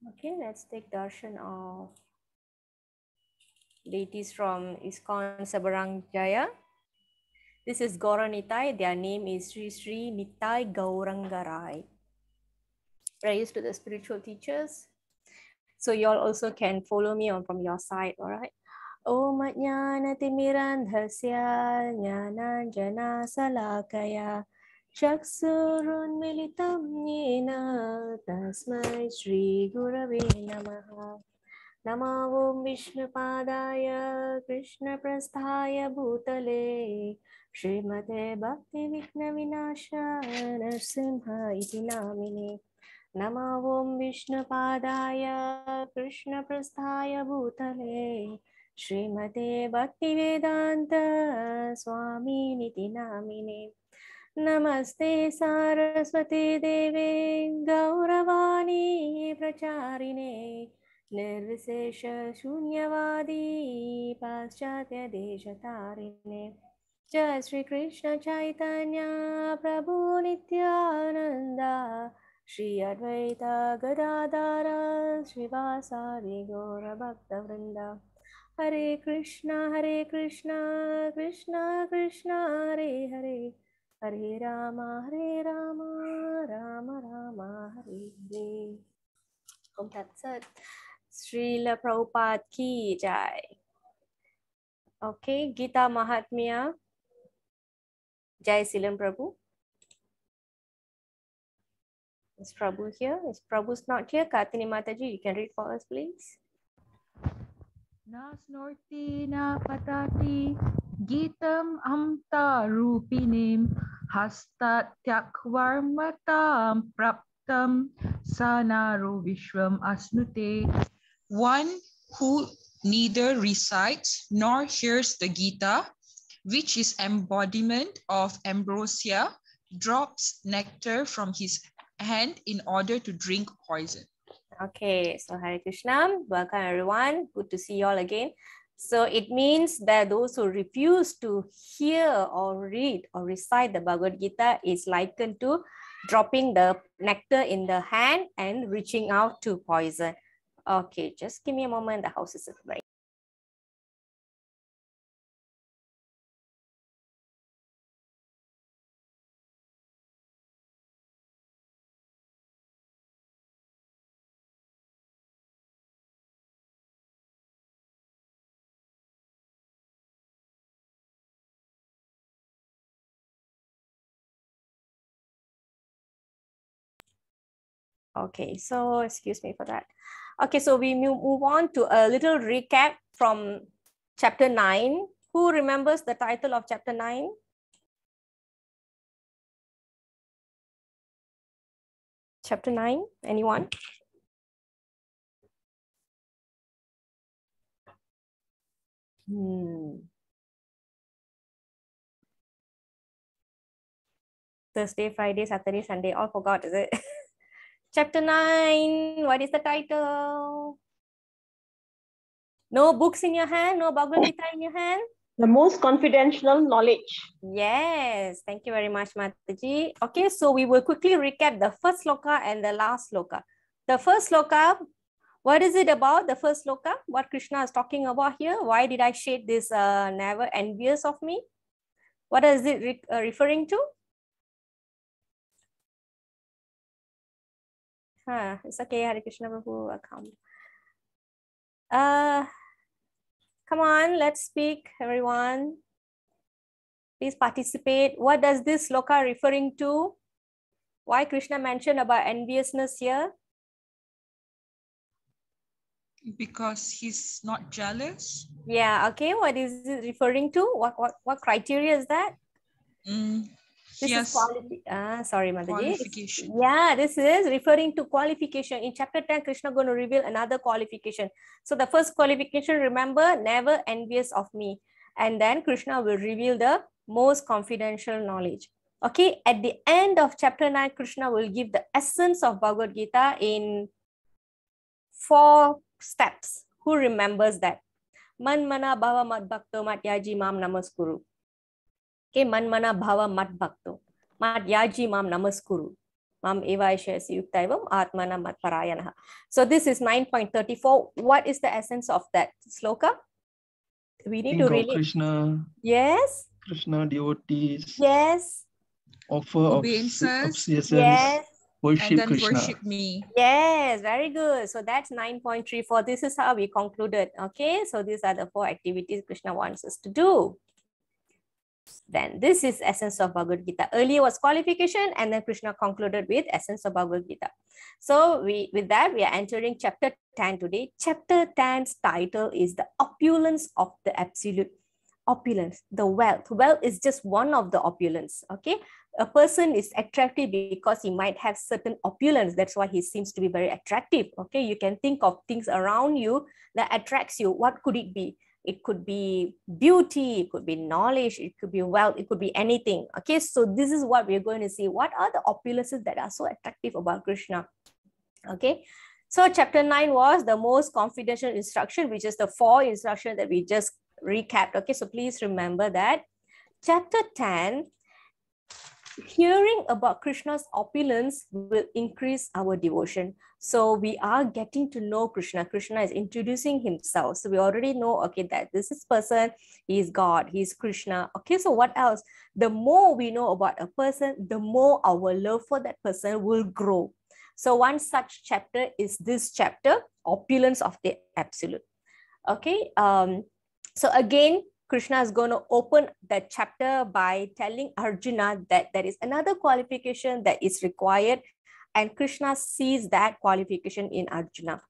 Okay, let's take darshan of deities from ISKCON Seberang Jaya. This is Gaura Nitai. Their name is Sri Sri Nitai Gaurangarai. Praise to the spiritual teachers. So you all also can follow me on from your side, all right? Om Jnana Timirandhasya Jnananjana Salakaya Chaksurunmilitam Yena Tasmai Shri Gurave Namaha. Namo Om Vishnupadaya Krishna Prasthaya Bhutale Srimate Bhakti Vikna Vinasha Narsimha Iti Namine. Namo Om Vishnupadaya Krishna Prasthaya Bhutale Srimate Bhaktivedanta Swami Niti Namine. Namaste Saraswati Deve Gauravani Pracharine Nirvisesha Shunyavadi Paschatya Deshatarine. Jai Shri Krishna Chaitanya Prabhu Nityananda Shri Advaita Gadadara Srivasadi Gaura Bhakta Vrinda. Hare Krishna Krishna Krishna Hare Hare Hare Rama Rama Rama Hare Hare. Om Tat Sat. Srila Prabhupada Ki Jai. Okay, Gita Mahatmya. Jai Silam Prabhu. Is Prabhu here? Is Prabhu's not here? Kartini Mataji, you can read for us, please. Na snorti na patati Gitam amta rupinim Hasta tyakvarmatam praptam Sanaru vishvam asnute. One who neither recites nor hears the Gita, which is embodiment of ambrosia, drops nectar from his hand in order to drink poison. Okay, so Hare Krishna, welcome everyone. Good to see you all again. So it means that those who refuse to hear or read or recite the Bhagavad Gita is likened to dropping the nectar in the hand and reaching out to poison. Okay, just give me a moment. The house is right. Okay, so excuse me for that. Okay, so we move on to a little recap from chapter 9. Who remembers the title of chapter 9? Chapter 9, anyone? Thursday, Friday, Saturday, Sunday, all forgot, is it? Chapter 9, what is the title? No books in your hand, no Bhagavad Gita in your hand? The most confidential knowledge. Yes, thank you very much, Mataji. Okay, so we will quickly recap the first sloka and the last sloka. The first sloka, what is it about? The first sloka, what Krishna is talking about here? Why did I shade this never envious of me? What is it referring to? It's okay, Hare Krishna Prabhu account. Come on, let's speak, everyone. Please participate. What does this sloka referring to? Why Krishna mentioned about enviousness here? Because he's not jealous. Yeah, okay. What is it referring to? What criteria is that? This is sorry, Mataji. Qualification. Yeah, this is referring to qualification. In chapter 10, Krishna going to reveal another qualification. So the first qualification, remember, never envious of me. And then Krishna will reveal the most confidential knowledge. Okay, at the end of chapter 9, Krishna will give the essence of Bhagavad Gita in 4 steps. Who remembers that? Man mana bhava mad bhakto mat yaji mam namaskuru. Okay, man mana bhava mat bhakto mat yaji mam namaskuru. Mam eva shayasi yuktaivam atmana matparayanaha. So this is 9.34. What is the essence of that sloka? We need Think to of really. Krishna, Yes. Krishna devotees, Yes. offer Obeisances, obeisance, Yes. and worship then Krishna. worship me. Yes, very good. So that's 9.34. This is how we concluded. Okay, so these are the 4 activities Krishna wants us to do. Then this is essence of Bhagavad Gita. Earlier was qualification, and then Krishna concluded with essence of Bhagavad Gita. So with that, we are entering chapter 10 today. Chapter 10's title is the opulence of the absolute. Opulence, the wealth. Wealth is just one of the opulence. Okay, a person is attractive because he might have certain opulence. That's why he seems to be very attractive. Okay, you can think of things around you that attracts you. What could it be? It could be beauty, it could be knowledge, it could be wealth, it could be anything. Okay, so this is what we're going to see. What are the opulences that are so attractive about Krishna? Okay, so chapter 9 was the most confidential instruction, which is the 4 instructions that we just recapped. Okay, so please remember that. Chapter 10, hearing about Krishna's opulence will increase our devotion. So we are getting to know Krishna. Krishna is introducing himself. So we already know, okay, that this is person, he is God, he is Krishna. Okay, so what else? The more we know about a person, the more our love for that person will grow. So one such chapter is this chapter, opulence of the absolute. Okay, so again, Krishna is going to open the chapter by telling Arjuna that there is another qualification that is required, and Krishna sees that qualification in Arjuna.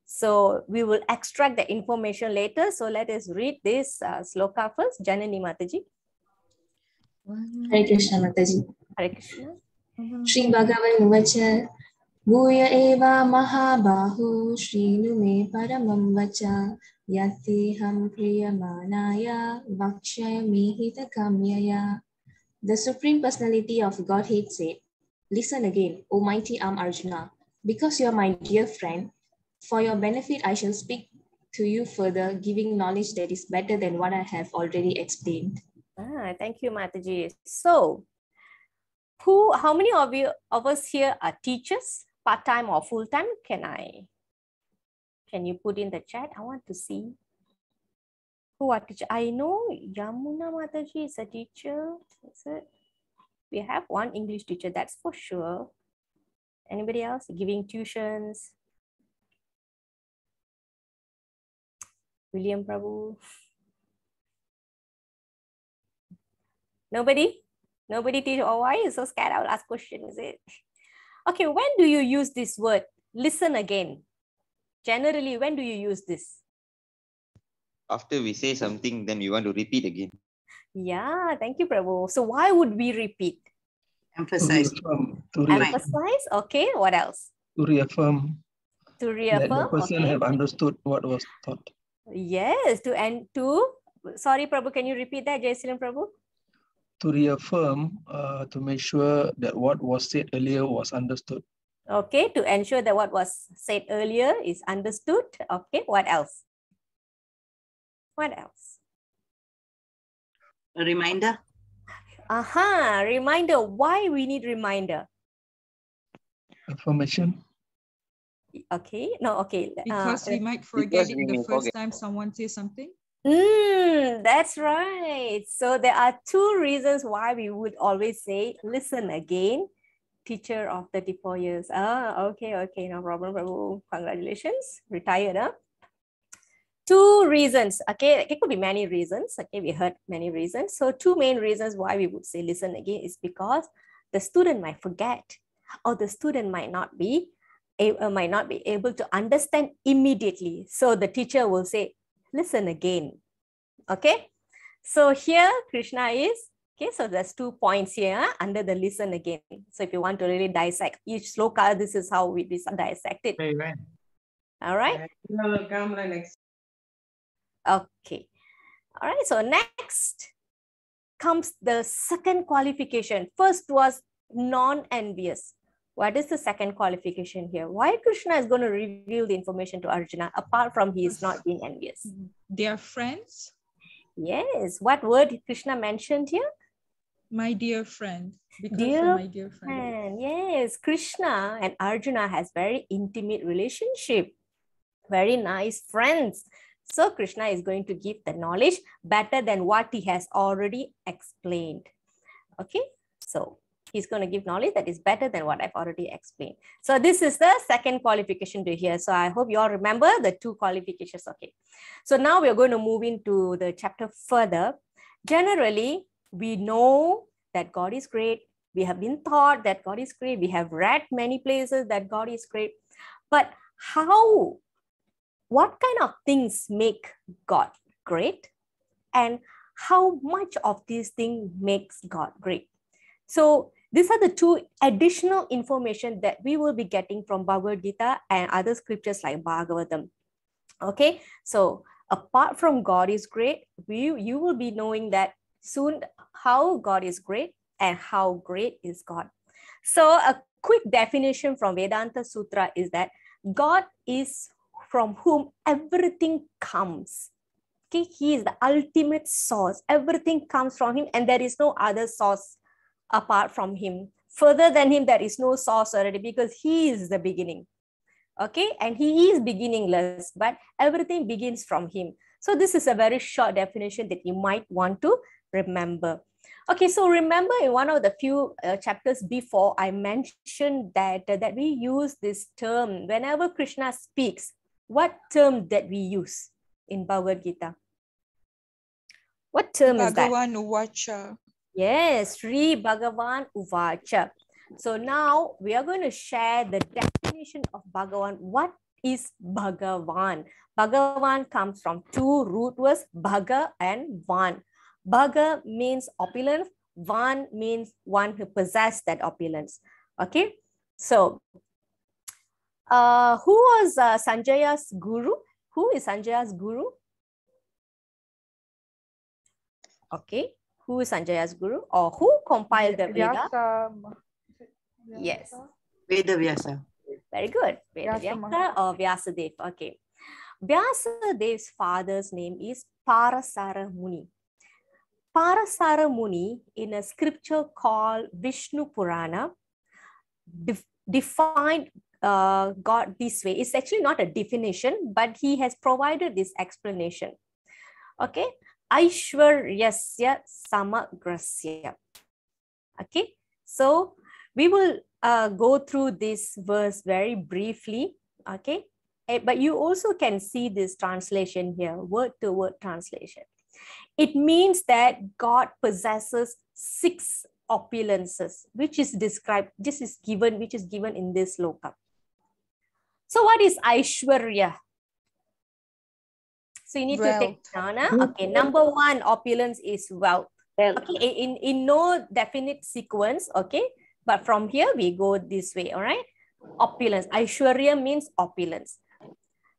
So we will extract the information later. So let us read this sloka first. Janani Mataji. Hare Krishna Mataji. Hare Krishna. Shri Bhagavan Vacha Bhuya eva mahabahu Shrinu me paramam vacha Yatiham priyamanaya Vakshayami hitakamyaya. The Supreme Personality of Godhead said, "Listen again, O mighty arm Arjuna, because you are my dear friend. For your benefit, I shall speak to you further, giving knowledge that is better than what I have already explained." Thank you, Mataji. So, how many of us here are teachers, part-time or full-time? Can you put in the chat? I want to see who are teachers. I know Yamuna Mataji is a teacher. Is it? We have one English teacher, that's for sure. Anybody else giving tuitions? William Prabhu? Nobody? Nobody teach? Oh, why are you so scared? I will ask question, is it? Okay, when do you use this word? Listen again. Generally, when do you use this? After we say something, then we want to repeat again. Yeah, thank you, Prabhu. So why would we repeat? Emphasize. To reaffirm. Emphasize. Okay, what else? To reaffirm. To That the reaffirm. person Okay. have understood what was taught. Yes, sorry, Prabhu, can you repeat that, Jayasilan Prabhu? To reaffirm, to make sure that what was said earlier was understood. Okay, to ensure that what was said earlier is understood. Okay, what else? What else? A reminder. Reminder. Why we need reminder? Affirmation. Okay, no, okay. Because we might forget Because it we the may first forget. time someone says something. That's right. So there are 2 reasons why we would always say, listen again, teacher of 34 years. Okay, no problem, Prabhu. Congratulations, retired, huh? 2 reasons, okay, it could be many reasons, okay, we heard many reasons. So 2 main reasons why we would say listen again is because the student might forget, or the student might not be able to understand immediately. So the teacher will say, listen again. Okay, so here Krishna is, okay, so there's 2 points here under the listen again. So if you want to really dissect each sloka, this is how we dissect it. All right. Okay. All right. So next comes the second qualification. First was non-envious. What is the second qualification here? Why Krishna is going to reveal the information to Arjuna apart from he is not being envious? They are friends. Yes. What word Krishna mentioned here? My dear friend. Because Dear my dear friend. friend. Yes, Krishna and Arjuna has very intimate relationship. Very nice friends. So Krishna is going to give the knowledge better than what he has already explained. Okay, so he's going to give knowledge that is better than what I've already explained. So this is the second qualification to here. So I hope you all remember the two qualifications. Okay, so now we're going to move into the chapter further. Generally, we know that God is great. We have been taught that God is great. We have read many places that God is great. But what kind of things make God great? And how much of these things makes God great? So these are the two additional information that we will be getting from Bhagavad Gita and other scriptures like Bhagavatam. Okay, so apart from God is great, you will be knowing that soon how God is great and how great is God. So a quick definition from Vedanta Sutra is that God is from whom everything comes. Okay, he is the ultimate source. Everything comes from him and there is no other source apart from him. Further than him, there is no source already because he is the beginning. Okay, and he is beginningless, but everything begins from him. So this is a very short definition that you might want to remember. Okay, so remember in one of the few chapters before, I mentioned that we use this term whenever Krishna speaks. What term that we use in Bhagavad Gita? What term is that? Bhagavan Uvacha. Yes, Sri Bhagavan Uvacha. So now we are going to share the definition of Bhagavan. What is Bhagavan? Bhagavan comes from two root words, Bhaga and Van. Bhaga means opulence. Van means one who possesses that opulence. Okay, so who was Sanjaya's guru? Who is Sanjaya's guru? Okay, who is Sanjaya's guru or who compiled the Veda? Yes. Veda Vyasa. Very good. Veda Vyasa or Vyasadeva. Okay. Vyasadev's father's name is Parasara Muni. Parasara Muni in a scripture called Vishnu Purana defined God this way. It's actually not a definition, but he has provided this explanation. Okay. Aishwaryasya samagrasya. Okay. So we will go through this verse very briefly. Okay. But you also can see this translation here, word to word translation. It means that God possesses 6 opulences, which is described, which is given in this loka. So what is Aishwarya? So you need to take jnana. Okay, number 1 opulence is wealth. Okay, in no definite sequence, okay, but from here we go this way, all right? Opulence. Aishwarya means opulence.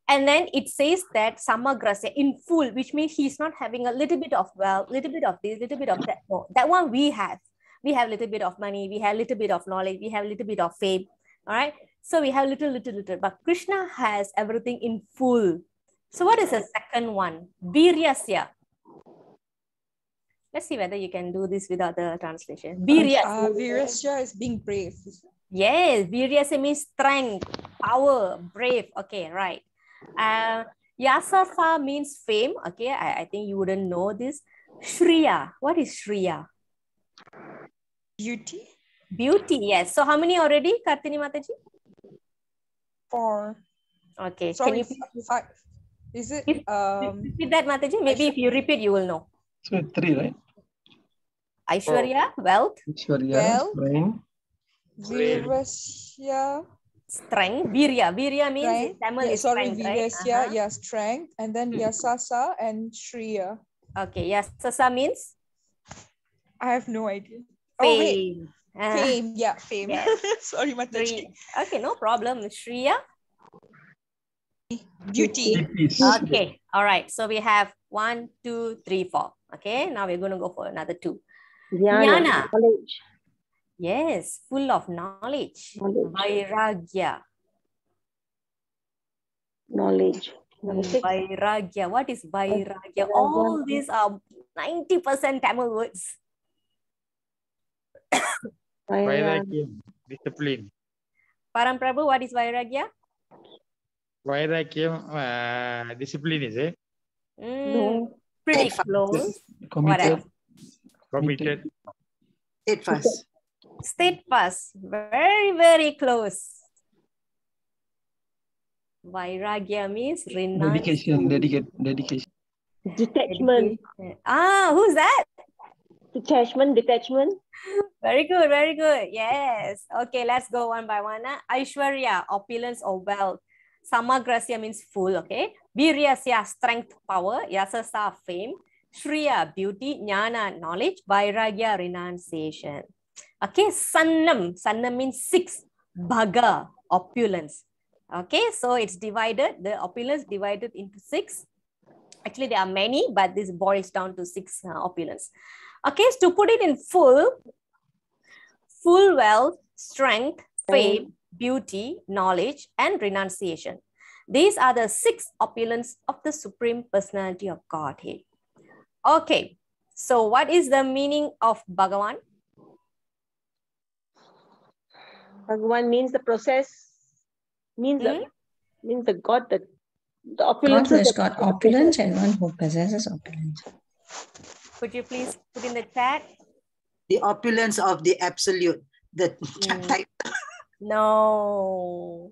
And then it says that samagrasya, in full, which means he's not having a little bit of wealth, little bit of this, little bit of that. No, that one we have. We have a little bit of money, we have a little bit of knowledge, we have a little bit of fame. All right. So we have little. But Krishna has everything in full. So what is the second one? Viryasya. Let's see whether you can do this without the translation. Viryasya. Viryasya is being brave. Yes, Viryasya means strength, power, brave. Okay, right. Yasafa means fame. Okay, I think you wouldn't know this. Shriya. What is Shriya? Beauty. Beauty, yes. So how many already, Kartini Mataji? 4. Okay. Sorry, Can you 5. Is it? Repeat that, Mataji? Maybe if you repeat, you will know. So 3, right? Aishwarya, wealth. Aishwarya, strength. Virasya. Strength. Virya. Virya means Strength. Tamil Yeah, is sorry, strength, right? Virasya, yeah, strength. And then Yasasa and Shriya. Okay, Yasasa means? I have no idea. Fame. Oh, wait. Fame, yeah, fame. Yes. Sorry, Mataji. Okay, no problem. Shriya. Beauty. Okay, all right. So we have 1, 2, 3, 4. Okay, now we're going to go for another 2. Jnana. Knowledge. Yes, full of knowledge. Vairagya. Knowledge. Vairagya. What is Vairagya? All these are 90% Tamil words. Vairagyam, discipline. Param Prabhu, what is Vairagya? Vairagyam, discipline, is it? No. Pretty Steadfast. close. What Committed. else? Committed. Steadfast. Steadfast. Very, very close. Vairagya means Dedication, renunciation. dedication. Detachment. Who's that? Detachment. Very good, very good. Yes. Okay, let's go one by one. Aishwarya, opulence or wealth. Samagrasya means full, okay? Viryasya, strength, power. Yasasa, fame. Shriya, beauty. Jnana, knowledge. Vairagya, renunciation. Okay, Sannam. Sannam means 6. Bhaga, opulence. Okay, so it's divided, the opulence divided into 6. Actually, there are many, but this boils down to 6 opulence. Okay, so to put it in full wealth, strength, fame, beauty, knowledge, and renunciation. These are the 6 opulence of the Supreme Personality of Godhead. Okay, so what is the meaning of Bhagavan? Bhagavan means the process, means the God, the God opulence. who has got opulence and one who possesses opulence. Could you please put in the chat? The opulence of the absolute. The type. No.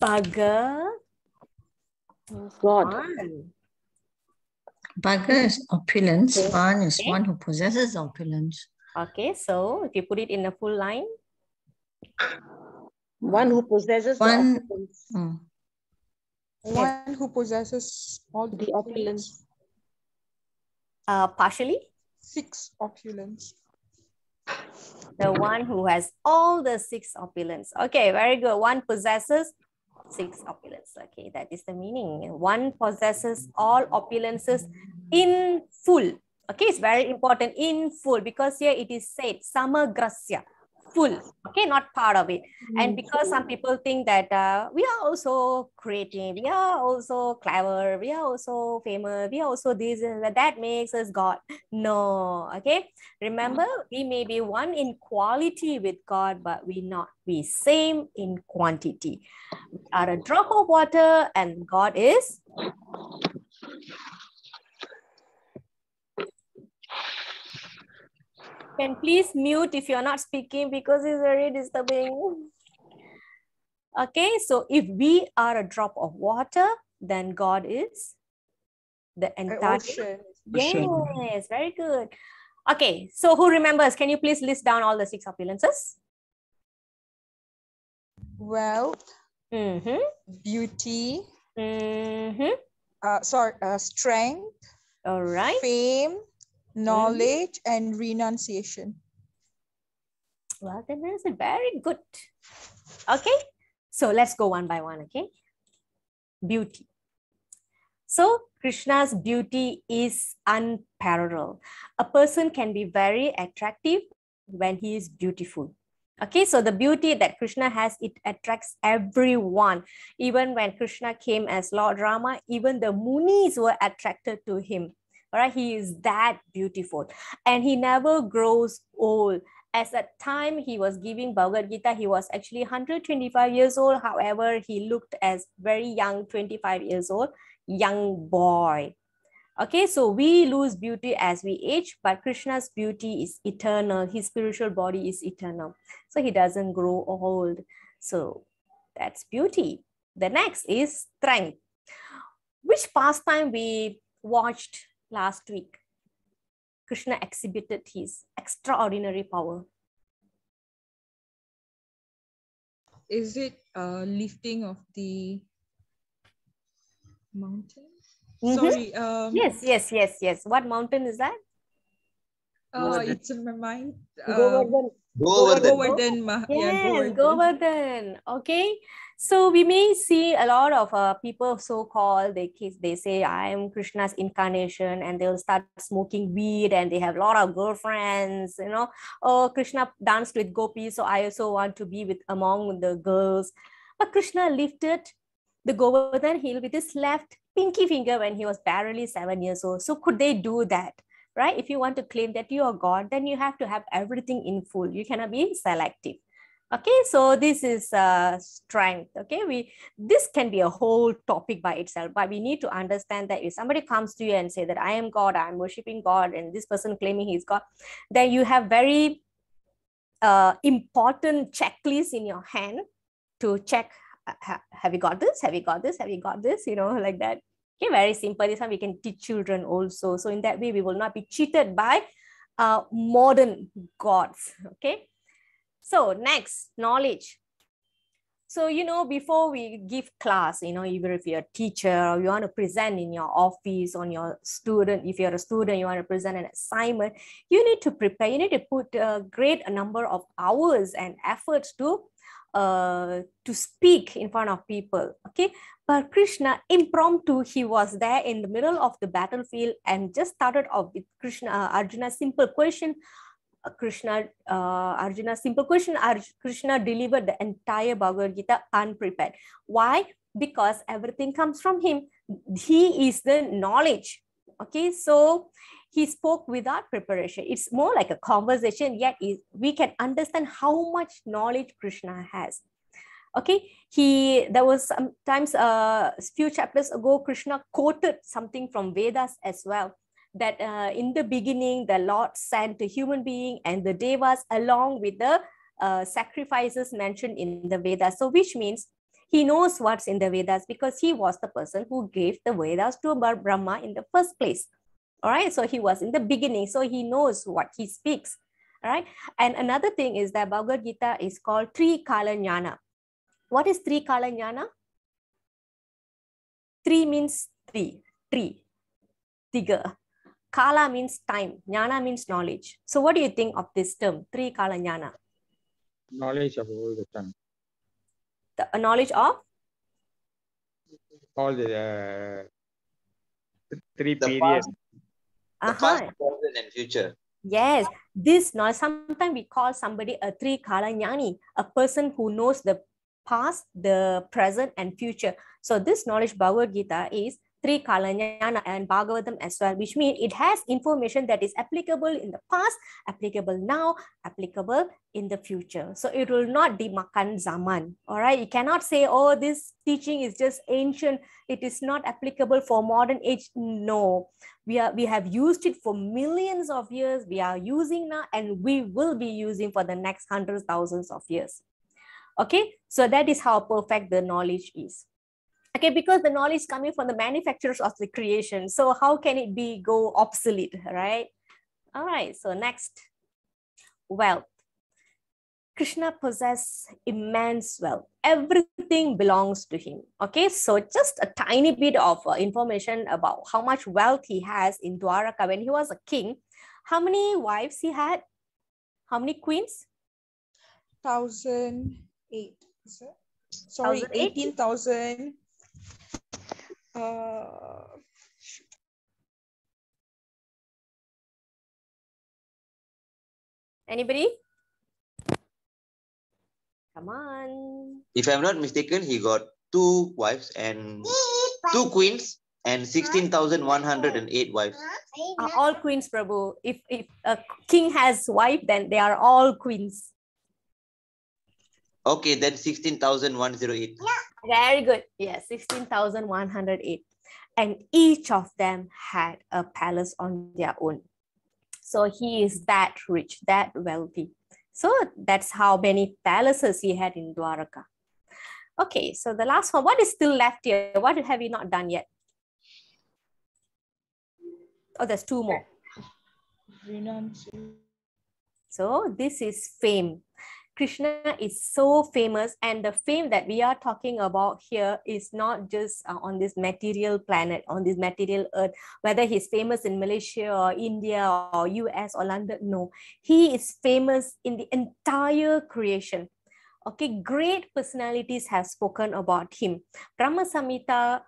Bhaga. God. Bhaga is opulence. Van is one who possesses opulence. Okay, so if you put it in a full line. One who possesses One, the opulence. One who possesses all The opulence. Partially. 6 opulence. The one who has all the 6 opulence. Okay, very good. One possesses 6 opulence. Okay, that is the meaning. One possesses all opulences in full. Okay, it's very important, in full, because here it is said samagrasya, full. Okay, not part of it. And because some people think that we are also creative, we are also clever, we are also famous, we are also this and that makes us God. No, okay. Remember, we may be one in quality with God, but we not be same in quantity. We are a drop of water and God is can please mute if you're not speaking because it's very disturbing. Okay, so if we are a drop of water, then God is the entire Ocean. Yes, very good. Okay, so who remembers? Can you please list down all the 6 opulences? Wealth, beauty, strength, all right, fame, knowledge, and renunciation. Well, then that's very good. Okay, so let's go one by one. Okay, beauty. So Krishna's beauty is unparalleled. A person can be very attractive when he is beautiful. Okay, so the beauty that Krishna has, it attracts everyone. Even when Krishna came as Lord Rama, even the Munis were attracted to him. All right, he is that beautiful and he never grows old. As at time he was giving Bhagavad Gita, he was actually 125 years old. However, he looked as very young, 25 years old, young boy. Okay, so we lose beauty as we age, but Krishna's beauty is eternal. His spiritual body is eternal. So he doesn't grow old. So that's beauty. The next is strength. Which pastime we watched last week? Krishna exhibited his extraordinary power. Is it lifting of the mountain? Sorry. Yes. What mountain is that? It's in my mind. Govardhan. Govardhan. Okay. So we may see a lot of people so-called, they say, I am Krishna's incarnation, and they'll start smoking weed and they have a lot of girlfriends, you know. Oh, Krishna danced with gopis, so I also want to be with among the girls. But Krishna lifted the Govardhan hill with his left pinky finger when he was barely 7 years old. So could they do that? right? If you want to claim that you are God, then you have to have everything in full. You cannot be selective. Okay, so this is strength. Okay, this can be a whole topic by itself, but we need to understand that if somebody comes to you and say that I am God, I'm worshiping God, and this person claiming he's God, then you have very important checklist in your hand to check, have you got this? Have you got this? Have you got this? You know, like that. Okay, very simple. This one we can teach children also. So in that way, we will not be cheated by modern gods. Okay. So next, knowledge. So, you know, before we give class, you know, even if you're a teacher or you want to present in your office on your student, if you're a student, you want to present an assignment, you need to prepare, you need to put a great number of hours and efforts to speak in front of people. Okay. But Krishna, impromptu, he was there in the middle of the battlefield and just started off with Arjuna's simple question. Arjuna's simple question, Krishna delivered the entire Bhagavad Gita unprepared. Why? Because everything comes from him. He is the knowledge. Okay, so he spoke without preparation. It's more like a conversation, yet we can understand how much knowledge Krishna has. Okay, there was sometimes a few chapters ago, Krishna quoted something from Vedas as well, that in the beginning, the Lord sent a human being and the Devas along with the sacrifices mentioned in the Vedas. So which means he knows what's in the Vedas because he was the person who gave the Vedas to Brahma in the first place. All right, so he was in the beginning, so he knows what he speaks. All right, and another thing is that Bhagavad Gita is called Trikala Jnana. What is Trikala Jnana? Tri means three, tiga. Kala means time, Jnana means knowledge. So what do you think of this term, Trikala Jnana? Knowledge of all the time. The knowledge of? All the three The periods. The past, present, and future. Yes, this knowledge, sometimes we call somebody a Trikala Jnani, a person who knows the past, the present, and future. So this knowledge, Bhagavad Gita, is Trikala Jnana and Bhagavatam as well, which means it has information that is applicable in the past, applicable now, applicable in the future. So it will not dimakan zaman. All right, you cannot say, oh, this teaching is just ancient, it is not applicable for modern age. No, we have used it for millions of years. We are using now, and we will be using for the next hundreds, thousands of years. Okay, so that is how perfect the knowledge is. Okay, because the knowledge is coming from the manufacturers of the creation. So how can it go obsolete, right? All right, so next, wealth. Krishna possesses immense wealth. Everything belongs to him. Okay, so just a tiny bit of information about how much wealth he has in Dwaraka. When he was a king, how many wives he had? How many queens? 1,008. Sorry, 18,000. Anybody? Come on. If I'm not mistaken, he got 2 wives and 2 queens and 16,108 wives. All queens, Prabhu. If a king has wife, then they are all queens. Okay, then 16,108. Very good. Yes, 16,108. And each of them had a palace on their own. So he is that rich, that wealthy. So that's how many palaces he had in Dwaraka. Okay, so the last one, what is still left here? What have we not done yet? Oh, there's 2 more. So this is fame. Krishna is so famous, and the fame that we are talking about here is not just on this material planet, on this material earth, whether he's famous in Malaysia or India or US or London. No, he is famous in the entire creation. Okay, great personalities have spoken about him. Brahma Samhita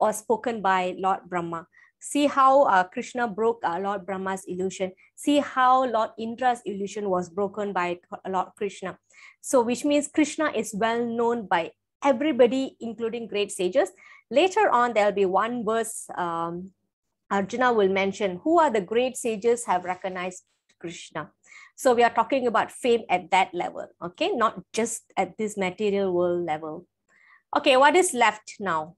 was spoken by Lord Brahma. See how Krishna broke Lord Brahma's illusion. See how Lord Indra's illusion was broken by Lord Krishna. So which means Krishna is well known by everybody, including great sages. Later on, there'll be one verse Arjuna will mention who are the great sages have recognized Krishna. So we are talking about fame at that level, okay? Not just at this material world level. Okay, what is left now?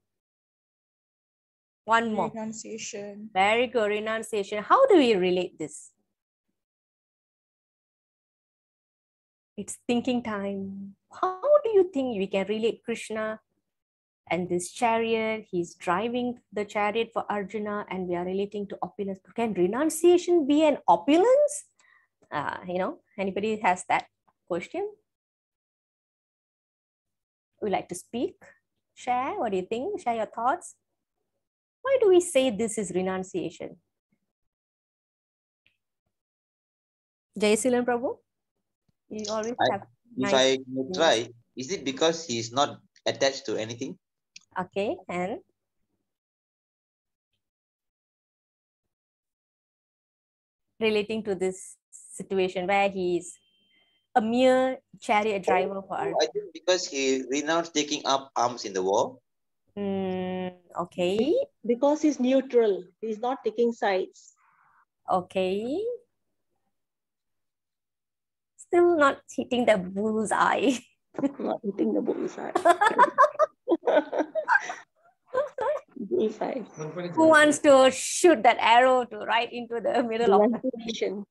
One more. Renunciation. Very good, renunciation. How do we relate this? It's thinking time. How do you think we can relate Krishna and this chariot? He's driving the chariot for Arjuna and we are relating to opulence. Can renunciation be an opulence? Anybody has that question? Would like to speak? Share? What do you think? Share your thoughts. Why do we say this is renunciation? Jai Silan Prabhu? You always have If I may try, is it because he is not attached to anything? Okay, and? Relating to this situation where he is a mere chariot driver for Arjuna. I think because he renounced taking up arms in the war. Okay. Because he's neutral. He's not taking sides. Okay. Still not hitting the bullseye. Not hitting the bullseye. Bullseye. Who wants to shoot that arrow to right into the middle of the Renunciation.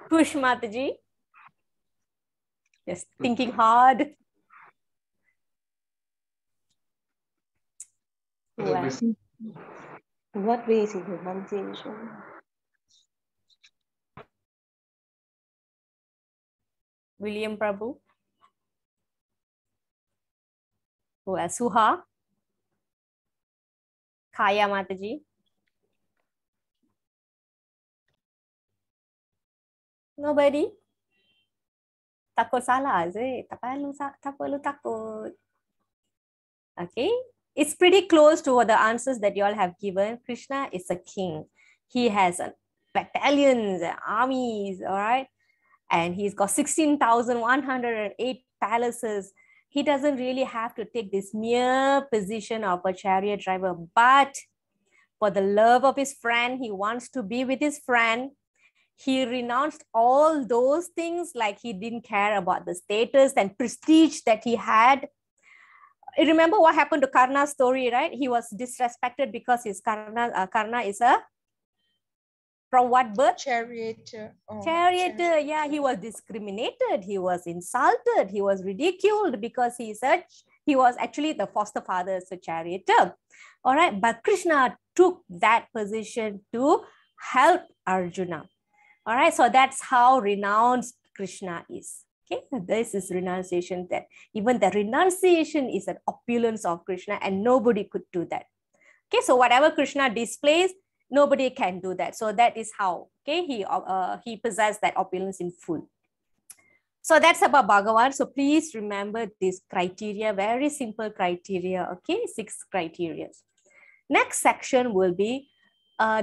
Push Mataji. Just thinking hard. Well. What way is it renunciation? William Prabhu. Who else? Suha. Kaya Mataji. Nobody? Takut salah, is it? Tak perlu takut. Okay. It's pretty close to the answers that you all have given. Krishna is a king. He has battalions, armies, all right? And he's got 16,108 palaces. He doesn't really have to take this mere position of a chariot driver, but for the love of his friend, he wants to be with his friend. He renounced all those things, like he didn't care about the status and prestige that he had. Remember what happened to Karna's story, right? He was disrespected because his Karna is a, from what birth? Charioteer. Oh, Charioteer, yeah, he was discriminated, he was insulted, he was ridiculed because he was actually the foster father as a charioteer. All right, but Krishna took that position to help Arjuna. All right, so that's how renounced Krishna is. Okay, this is renunciation, that even the renunciation is an opulence of Krishna and nobody could do that. Okay, so whatever Krishna displays, nobody can do that. So that is how, okay, he possessed that opulence in full. So that's about Bhagavan. So please remember this criteria, very simple criteria, okay, 6 criteria. Next section will be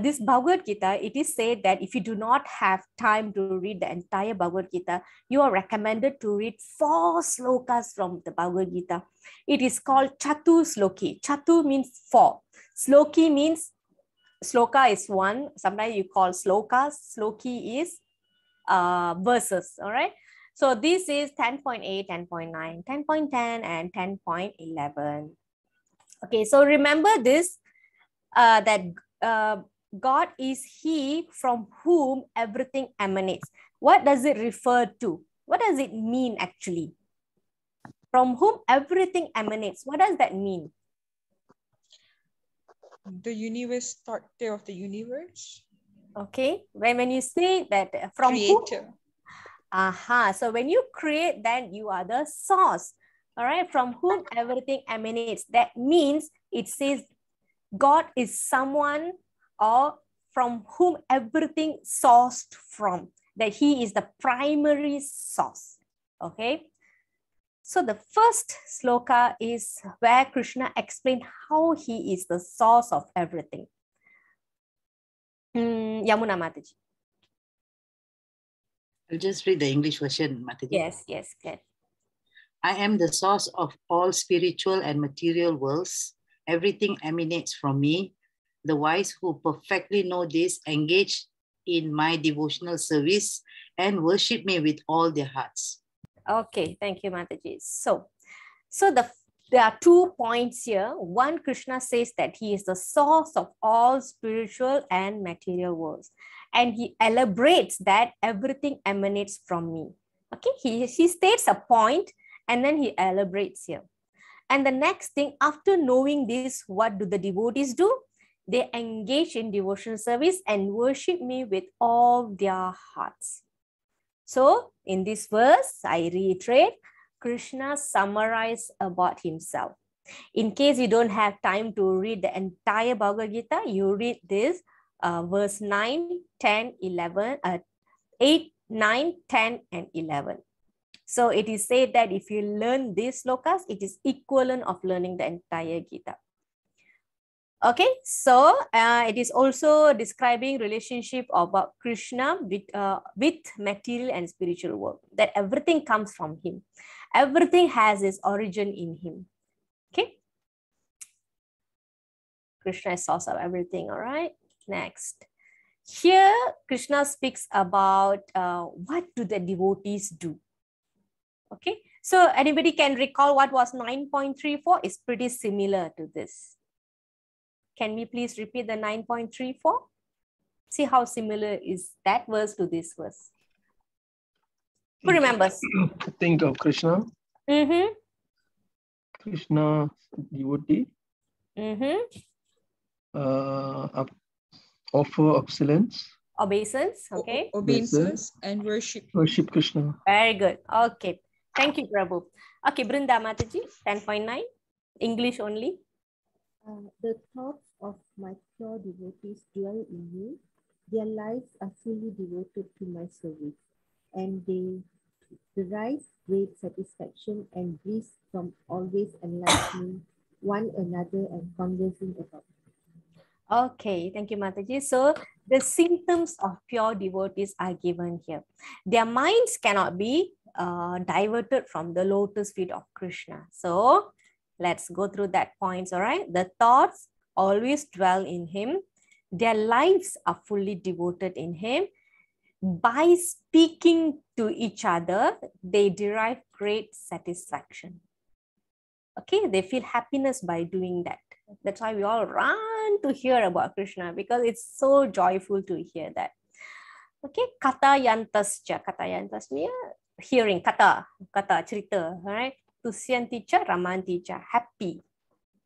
this Bhagavad Gita. It is said that if you do not have time to read the entire Bhagavad Gita, you are recommended to read 4 slokas from the Bhagavad Gita. It is called Chatu Sloki. Chatu means 4. Sloki means, sloka is 1. Sometimes you call slokas. Sloki is verses, all right? So this is 10.8, 10.9, 10.10, and 10.11. Okay, so remember this, that God is He from whom everything emanates. What does it refer to? What does it mean actually? From whom everything emanates. What does that mean? The universe, starter of the universe. Okay, when you say that from Creator. Whom, so when you create, then you are the source. All right, from whom everything emanates. That means it says God is someone or from whom everything sourced from, that He is the primary source. Okay. So the first sloka is where Krishna explained how He is the source of everything. Yamuna Mataji. I'll just read the English version, Mataji. Yes, good. I am the source of all spiritual and material worlds everything emanates from me. The wise who perfectly know this engage in my devotional service and worship me with all their hearts. Okay, thank you, Mataji. So there are 2 points here. One, Krishna says that he is the source of all spiritual and material worlds. And he elaborates that everything emanates from me. Okay, he states a point and then he elaborates here. And the next thing, after knowing this, what do the devotees do? They engage in devotional service and worship me with all their hearts. So in this verse, I reiterate, Krishna summarized about himself. In case you don't have time to read the entire Bhagavad Gita, you read this verse 9, 10, 11, 8, 9, 10, and 11. So it is said that if you learn these slokas, it is equivalent of learning the entire Gita. Okay, so it is also describing relationship about Krishna with material and spiritual world, that everything comes from him. Everything has its origin in him. Okay, Krishna is source of everything. All right, next. Here, Krishna speaks about what do the devotees do. Okay, so anybody can recall what was 9.34? It's pretty similar to this. Can we please repeat the 9.34? See how similar is that verse to this verse. Who remembers? Think of Krishna. Mm-hmm. Krishna devotee. Mm-hmm. Offer obeisance. Obeisance, okay. Obeisance and worship. Worship Krishna. Very good. Okay. Thank you, Prabhu. Okay, Brinda Mataji, 10.9. English only. The thoughts of my pure devotees dwell in me. Their lives are fully devoted to my service, and they derive great satisfaction and bliss from always enlightening one another and conversing about. Okay, thank you, Mataji. So the symptoms of pure devotees are given here. Their minds cannot be diverted from the lotus feet of Krishna. So let's go through that points, all right? The thoughts always dwell in him. Their lives are fully devoted in him. By speaking to each other, they derive great satisfaction. Okay, they feel happiness by doing that. That's why we all run to hear about Krishna, because it's so joyful to hear that. Okay, kata yantascha. Kata yantas means hearing. Kata, cerita, right? Tusyanticha, ramanticha, happy.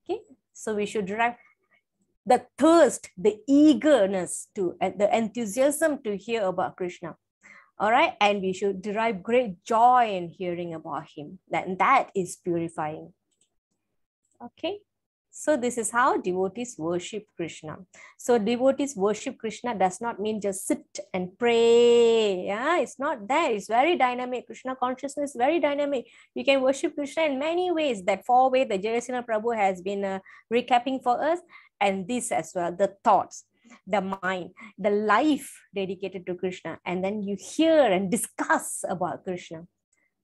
Okay, so we should derive the thirst, the eagerness to, the enthusiasm to hear about Krishna. All right, and we should derive great joy in hearing about him. That is purifying. Okay, so this is how devotees worship Krishna. So devotees worship Krishna does not mean just sit and pray. Yeah, it's not that. It's very dynamic. Krishna consciousness is very dynamic. You can worship Krishna in many ways. That 4 ways that Jayasena Prabhu has been recapping for us. And this as well, the thoughts, the mind, the life dedicated to Krishna. And then you hear and discuss about Krishna.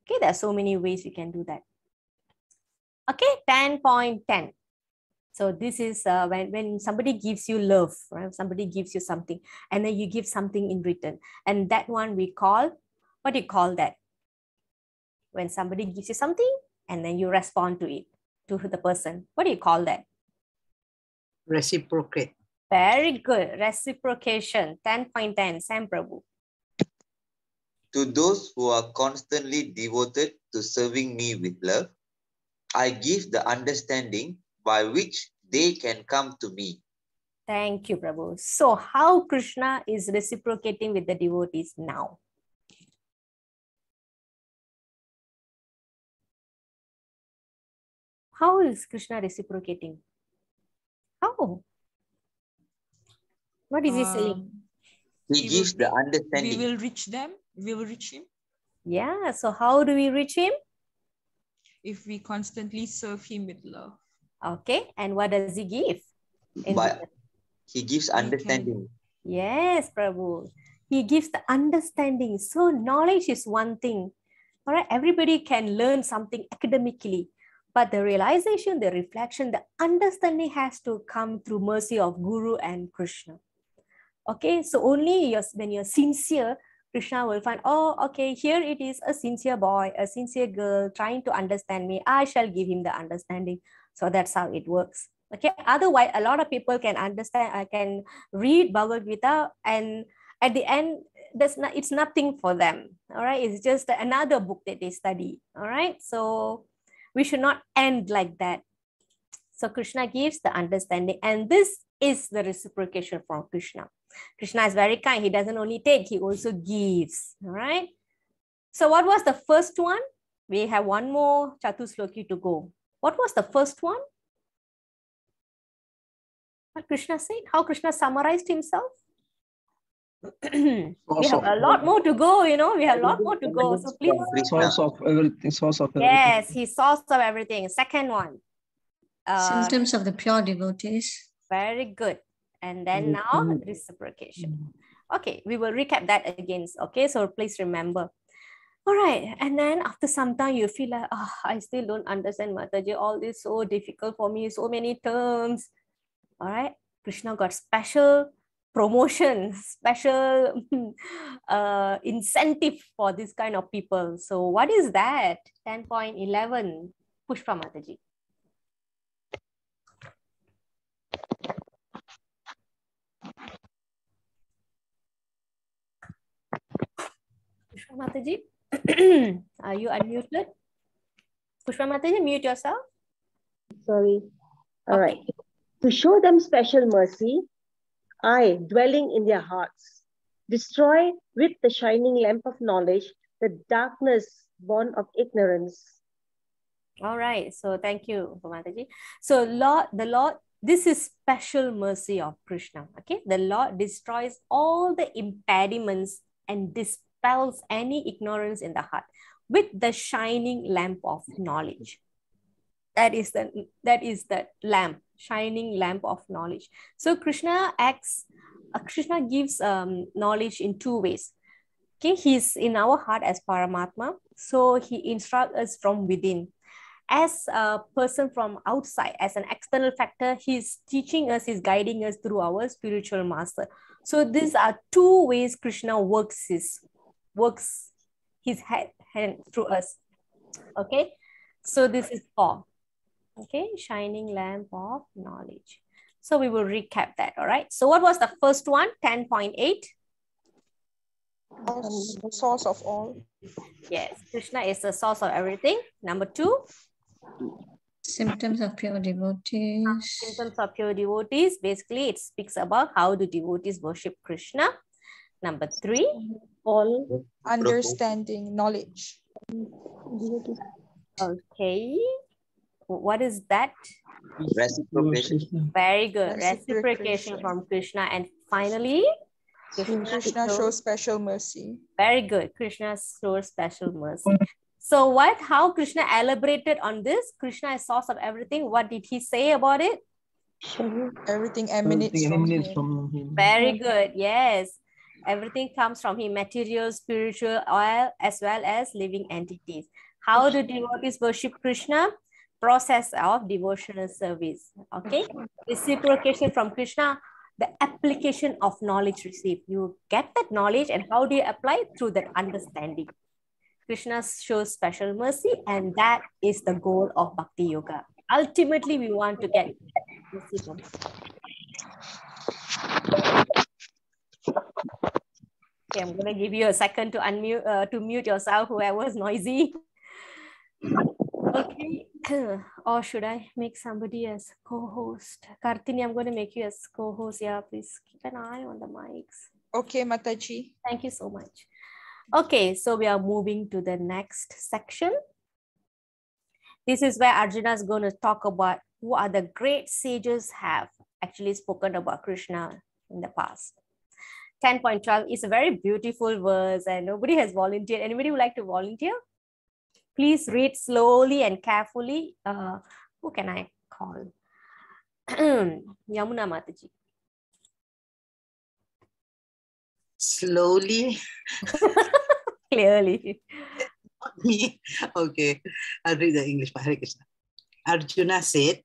Okay, there are so many ways you can do that. Okay, 10.10. So this is when somebody gives you love, right? Somebody gives you something, and then you give something in return. And that one we call, what do you call that? When somebody gives you something, and then you respond to it, to the person. What do you call that? Reciprocate. Very good. Reciprocation. 10.10. Sam Prabhu. To those who are constantly devoted to serving me with love, I give the understanding by which they can come to me. Thank you, Prabhu. So how Krishna is reciprocating with the devotees now? How is Krishna reciprocating? How? What is he saying? He gives the understanding. We will reach them. We will reach him. Yeah. So how do we reach him? If we constantly serve him with love. Okay. And what does he give? He gives understanding. Yes, Prabhu. He gives the understanding. So knowledge is one thing. All right. Everybody can learn something academically. But the realization, the reflection, the understanding has to come through mercy of Guru and Krishna. Okay, so only when you're sincere, Krishna will find, oh, okay, here it is a sincere boy, a sincere girl trying to understand me. I shall give him the understanding. So that's how it works. Okay, otherwise, a lot of people can understand, I can read Bhagavad Gita, and at the end, it's nothing for them. All right, it's just another book that they study. All right, so we should not end like that. So Krishna gives the understanding, and this is the reciprocation from Krishna. Krishna is very kind. He doesn't only take, he also gives. All right. So what was the first one? We have one more Chatusloki to go. What was the first one? What Krishna said? How Krishna summarized himself? We have a lot more to go, you know. We have a lot more to go. So please. Source of everything. Source of everything. Yes, he's source of everything. Second one. Symptoms of the pure devotees. Very good. And then now reciprocation. Okay, we will recap that again. Okay, so please remember. All right, and then after some time you feel like, oh, I still don't understand, Mataji. All this so difficult for me, so many terms. All right, Krishna got special promotion, special incentive for this kind of people. So what is that? 10.11, Pushpa Mataji. Pushpa Mataji, are you unmuted? Pushpa Mataji, mute yourself. Sorry. All right. To show them special mercy, I, dwelling in their hearts, destroy with the shining lamp of knowledge the darkness born of ignorance. All right. So thank you, Mataji. So the Lord, this is special mercy of Krishna. Okay. The Lord destroys all the impediments and dispels any ignorance in the heart with the shining lamp of knowledge. That is the lamp, shining lamp of knowledge. So Krishna gives knowledge in two ways. Okay, he's in our heart as Paramatma. So he instructs us from within. As a person from outside, as an external factor, he's teaching us, he's guiding us through our spiritual master. So these are two ways Krishna works his hand through us. Okay, so this is four. Okay, shining lamp of knowledge. So we will recap that. All right. So what was the first one? 10.8. Source of all. Yes, Krishna is the source of everything. Number 2. Symptoms of pure devotees. Symptoms of pure devotees. Basically, it speaks about how the devotees worship Krishna. Number 3. All. Understanding, knowledge. Okay. What is that? Reciprocation. Very good. Reciprocation from Krishna. And finally, Krishna shows special mercy. Very good. Krishna shows special mercy. So how Krishna elaborated on this? Krishna is source of everything. What did he say about it? Everything emanates from him. Very good. Yes. Everything comes from him. Material, spiritual, oil, as well as living entities. How do devotees worship Krishna? Process of devotional service. Okay. Reciprocation from Krishna. The application of knowledge received. You get that knowledge, and how do you apply it? Through that understanding. Krishna shows special mercy, and that is the goal of Bhakti Yoga. Ultimately, we want to get mercy. Okay, I'm going to give you a second to unmute, to mute yourself, whoever's noisy. Okay. Or should I make somebody as co-host? Kartini, I'm going to make you as co-host. Yeah, please keep an eye on the mics. Okay, Mataji. Thank you so much. Okay, so we are moving to the next section. This is where Arjuna is going to talk about who are the great sages have actually spoken about Krishna in the past. 10.12 is a very beautiful verse, and nobody has volunteered. Anybody would like to volunteer? Please read slowly and carefully. Who can I call? Yamuna Mataji. Slowly. Clearly. Okay, I'll read the English. Hare Krishna. Arjuna said,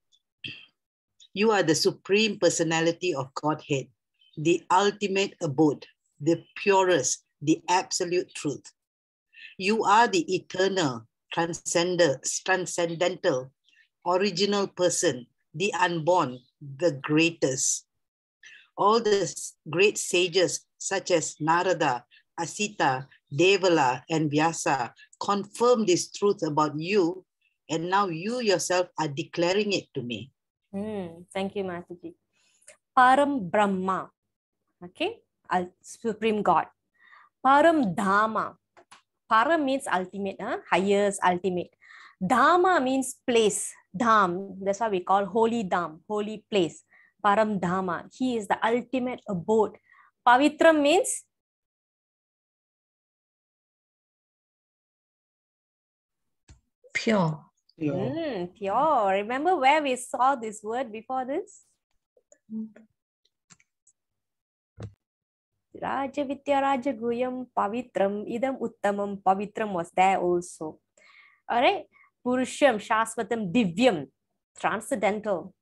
"You are the supreme personality of Godhead, the ultimate abode, the purest, the absolute truth. You are the eternal, transcendental, original person, the unborn, the greatest. All the great sages such as Narada, Asita, Devala, and Vyasa confirm this truth about you, and now you yourself are declaring it to me." Thank you, Mataji. Param Brahma, okay, Supreme God. Param Dhamma. Param means ultimate, highest, ultimate. Dhamma means place, Dham. That's why we call holy Dham, holy place. Param Dhamma. He is the ultimate abode. Pavitram means pure. Pure. Remember where we saw this word before this? Raja Vidya Raja Guyam Pavitram Idam Uttamam Pavitram was there also. Alright. Purusham Shasvatam Divyam, transcendental.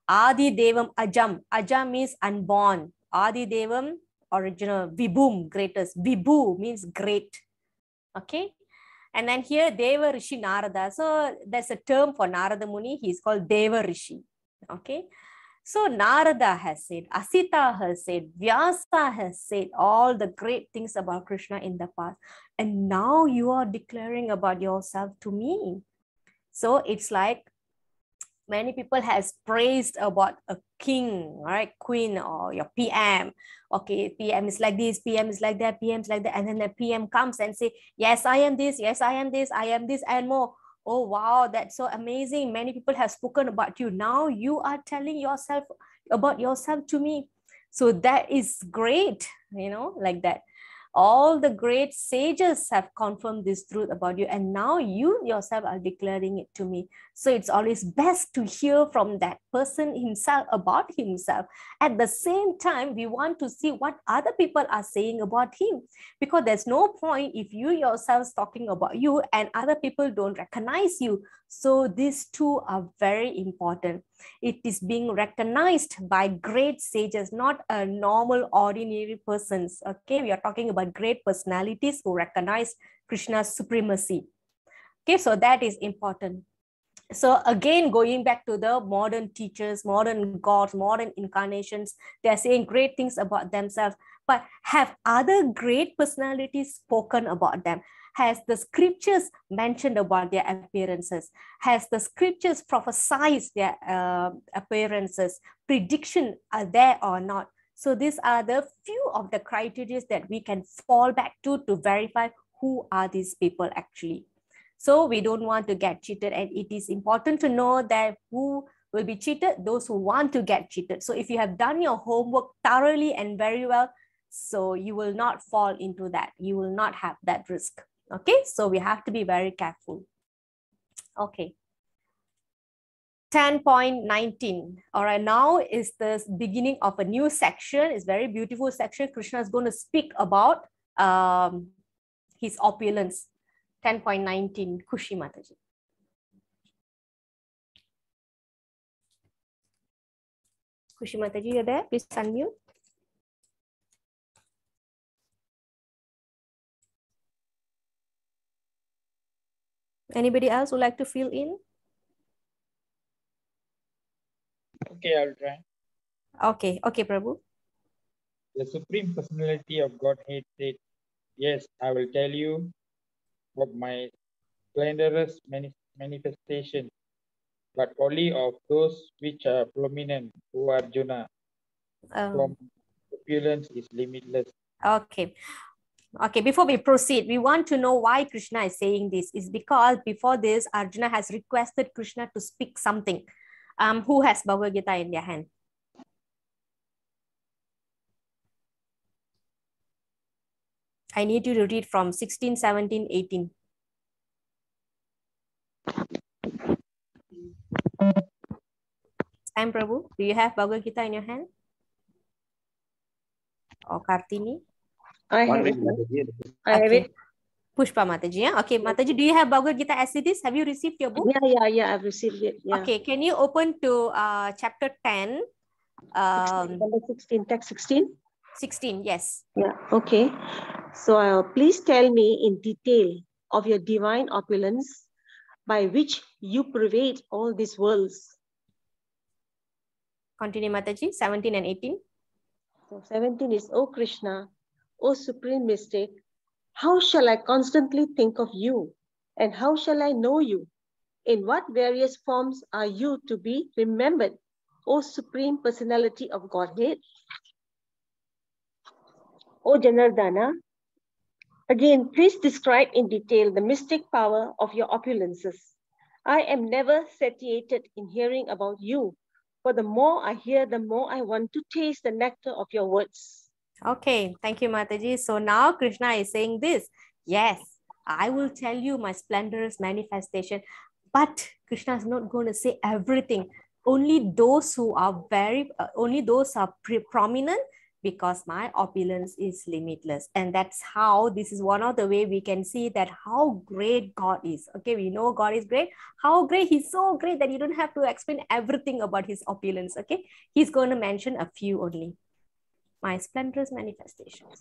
Adi Devam Ajam. Ajam means unborn. Adi Devam, original. Vibhum, greatest. Vibhu means great. Okay. And then here Deva Rishi Narada. So there's a term for Narada Muni. He's called Deva Rishi. Okay. So Narada has said, Asita has said, Vyasa has said all the great things about Krishna in the past. And now you are declaring about yourself to me. So it's like many people has praised about a king, right? Queen or your PM. Okay, PM is like this, PM is like that, PM is like that. And then the PM comes and say, yes, I am this, yes, I am this, I am this and more. Oh, wow, that's so amazing. Many people have spoken about you. Now you are telling yourself about yourself to me. So that is great, like that. All the great sages have confirmed this truth about you, and now you yourself are declaring it to me. So it's always best to hear from that person himself about himself. At the same time, we want to see what other people are saying about him, because there's no point if you yourself talking about you and other people don't recognize you. So these two are very important. It is being recognized by great sages, not a normal ordinary persons. Okay, we are talking about great personalities who recognize Krishna's supremacy. Okay, so that is important. So again, going back to the modern teachers, modern gods, modern incarnations, they are saying great things about themselves. But have other great personalities spoken about them? Has the scriptures mentioned about their appearances? Has the scriptures prophesied their appearances? Prediction are there or not? So these are the few of the criteria that we can fall back to verify who are these people actually. So we don't want to get cheated, and it is important to know that who will be cheated, those who want to get cheated. So if you have done your homework thoroughly and very well, so you will not fall into that. You will not have that risk. Okay, so we have to be very careful. Okay. 10.19. All right, now is the beginning of a new section. It's a very beautiful section. Krishna is going to speak about his opulence. 10.19, Kushi Mataji. Kushi Mataji, you're there? Please unmute. Anybody else would like to fill in? Okay, I'll try. Okay, Prabhu. The Supreme Personality of Godhead said, yes, I will tell you of my splendorous manifestation, but only of those which are prominent, O Arjuna. From opulence is limitless. Okay. Okay, before we proceed, we want to know why Krishna is saying this. Is because before this, Arjuna has requested Krishna to speak something. Who has Bhagavad Gita in their hand? I need you to read from 16, 17, 18. Sam Prabhu, do you have Bhagavad Gita in your hand? Or Kartini? I have it. I have it. Pushpa Mataji. Yeah? Okay, Mataji, do you have Bhagavad Gita as it is? Have you received your book? Yeah, I've received it. Yeah. Okay, can you open to chapter 10? 16, text 16? 16, yes. Yeah, okay. So please tell me in detail of your divine opulence by which you pervade all these worlds. Continue, Mataji, 17 and 18. So 17 is, O Krishna, O Supreme Mystic, how shall I constantly think of you? And how shall I know you? In what various forms are you to be remembered, O Supreme Personality of Godhead? O Janardana, again, please describe in detail the mystic power of your opulences. I am never satiated in hearing about you, for the more I hear, the more I want to taste the nectar of your words. Okay, thank you, Mataji. So now Krishna is saying this. Yes, I will tell you my splendorous manifestation, but Krishna is not going to say everything. Only those who are prominent, because my opulence is limitless. And that's how, this is one of the way we can see that how great God is. Okay, we know God is great. How great, he's so great that you don't have to explain everything about his opulence. Okay, he's going to mention a few only. My splendorous manifestations.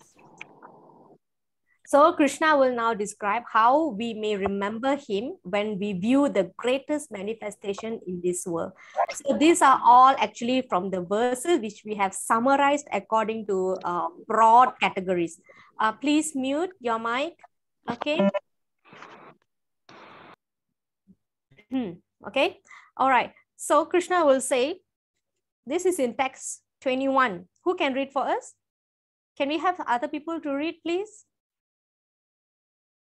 So Krishna will now describe how we may remember him when we view the greatest manifestation in this world. So these are all actually from the verses which we have summarized according to broad categories. Please mute your mic. Okay. Okay. All right. So Krishna will say, this is in text 21. Who can read for us? Can we have other people to read, please?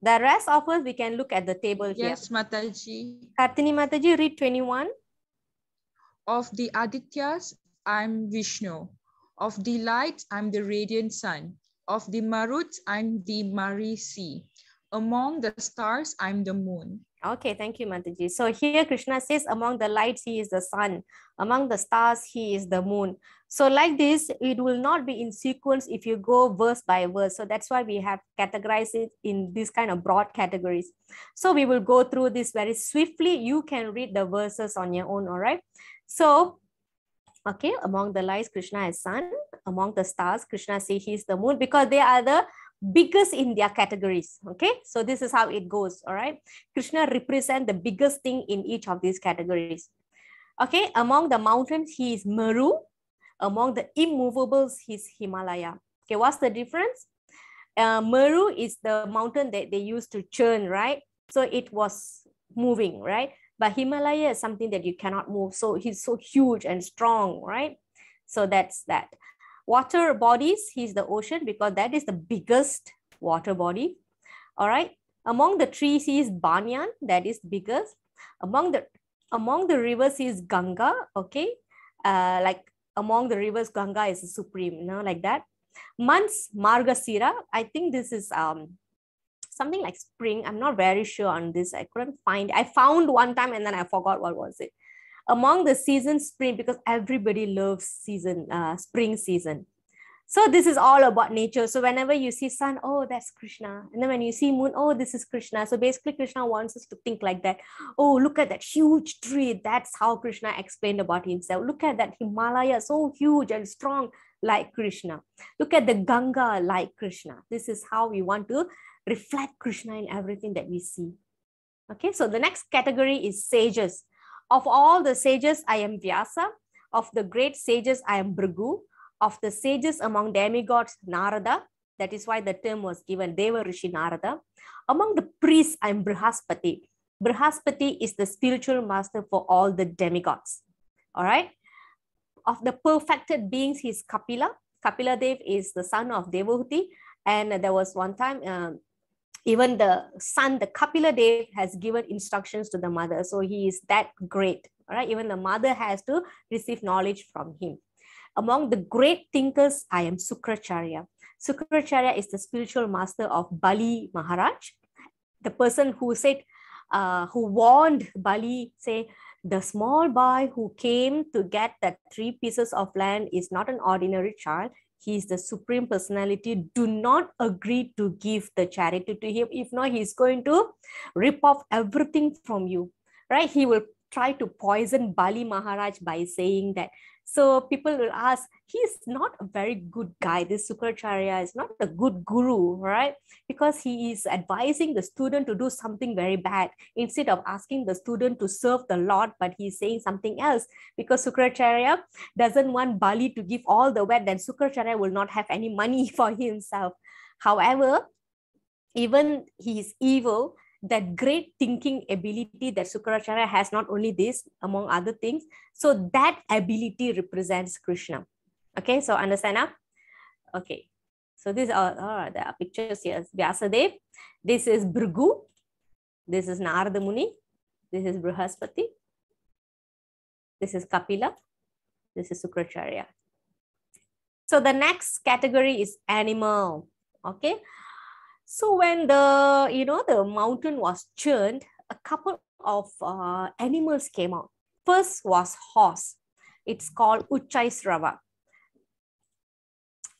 The rest of us, we can look at the table here. Yes, Mataji. Kartini Mataji, read 21. Of the Adityas, I'm Vishnu. Of the light, I'm the radiant sun. Of the Maruts, I'm the Marisi. Among the stars, I'm the moon. Okay, thank you, Mataji. So here Krishna says, among the lights, he is the sun. Among the stars, he is the moon. So like this, it will not be in sequence if you go verse by verse. So that's why we have categorized it in this kind of broad categories. So we will go through this very swiftly. You can read the verses on your own, all right? So, okay, among the lights, Krishna is sun. Among the stars, Krishna says he is the moon, because they are the biggest in their categories. Okay, so this is how it goes. All right, Krishna represents the biggest thing in each of these categories. Okay, among the mountains, he is Meru. Among the immovables, he's Himalaya. Okay, what's the difference? Meru is the mountain that they used to churn, right? So it was moving, right? But Himalaya is something that you cannot move. So he's so huge and strong, right? So that's that. Water bodies, he's the ocean, because that is the biggest water body. All right. Among the trees, he is Banyan, that is biggest. Among the rivers, he is Ganga. Okay. Like among the rivers, Ganga is the supreme, you know, like that. Months, Margasira. I think this is something like spring. I'm not very sure on this. I couldn't find. I found one time and then I forgot what was it. Among the seasons, spring, because everybody loves spring season. So this is all about nature. So whenever you see sun, oh, that's Krishna. And then when you see moon, oh, this is Krishna. So basically Krishna wants us to think like that. Oh, look at that huge tree. That's how Krishna explained about himself. Look at that Himalaya, so huge and strong, like Krishna. Look at the Ganga, like Krishna. This is how we want to reflect Krishna in everything that we see. Okay, so the next category is sages. Of all the sages, I am Vyasa. Of the great sages, I am Bhrigu. Of the sages among demigods, Narada. That is why the term was given, Deva Rishi Narada. Among the priests, I am Brihaspati. Brihaspati is the spiritual master for all the demigods. All right. Of the perfected beings, he is Kapila. Kapila Dev is the son of Devahuti. And there was one time, even the son, the Kapila Dev, has given instructions to the mother. So he is that great. All right. Even the mother has to receive knowledge from him. Among the great thinkers, I am Sukracharya. Sukracharya is the spiritual master of Bali Maharaj. The person who said, who warned Bali, say, the small boy who came to get that 3 pieces of land is not an ordinary child. He is the Supreme Personality. Do not agree to give the charity to him. If not, he's going to rip off everything from you, right? He will try to poison Bali Maharaj by saying that. So people will ask, he's not a very good guy. This Sukracharya is not a good guru, right? Because he is advising the student to do something very bad instead of asking the student to serve the Lord, but he's saying something else. Because Sukracharya doesn't want Bali to give all the wealth, then Sukracharya will not have any money for himself. However, even he is evil, that great thinking ability that Sukracharya has, not only this, among other things. So that ability represents Krishna. Okay, so understand now? Okay, so these are the pictures here. Vyasadev, this is Bhrigu, this is Narada Muni, this is Brihaspati, this is Kapila, this is Sukracharya. So the next category is animal. Okay. So when the mountain was churned, a couple of animals came out. First was horse. It's called Uchaisrava.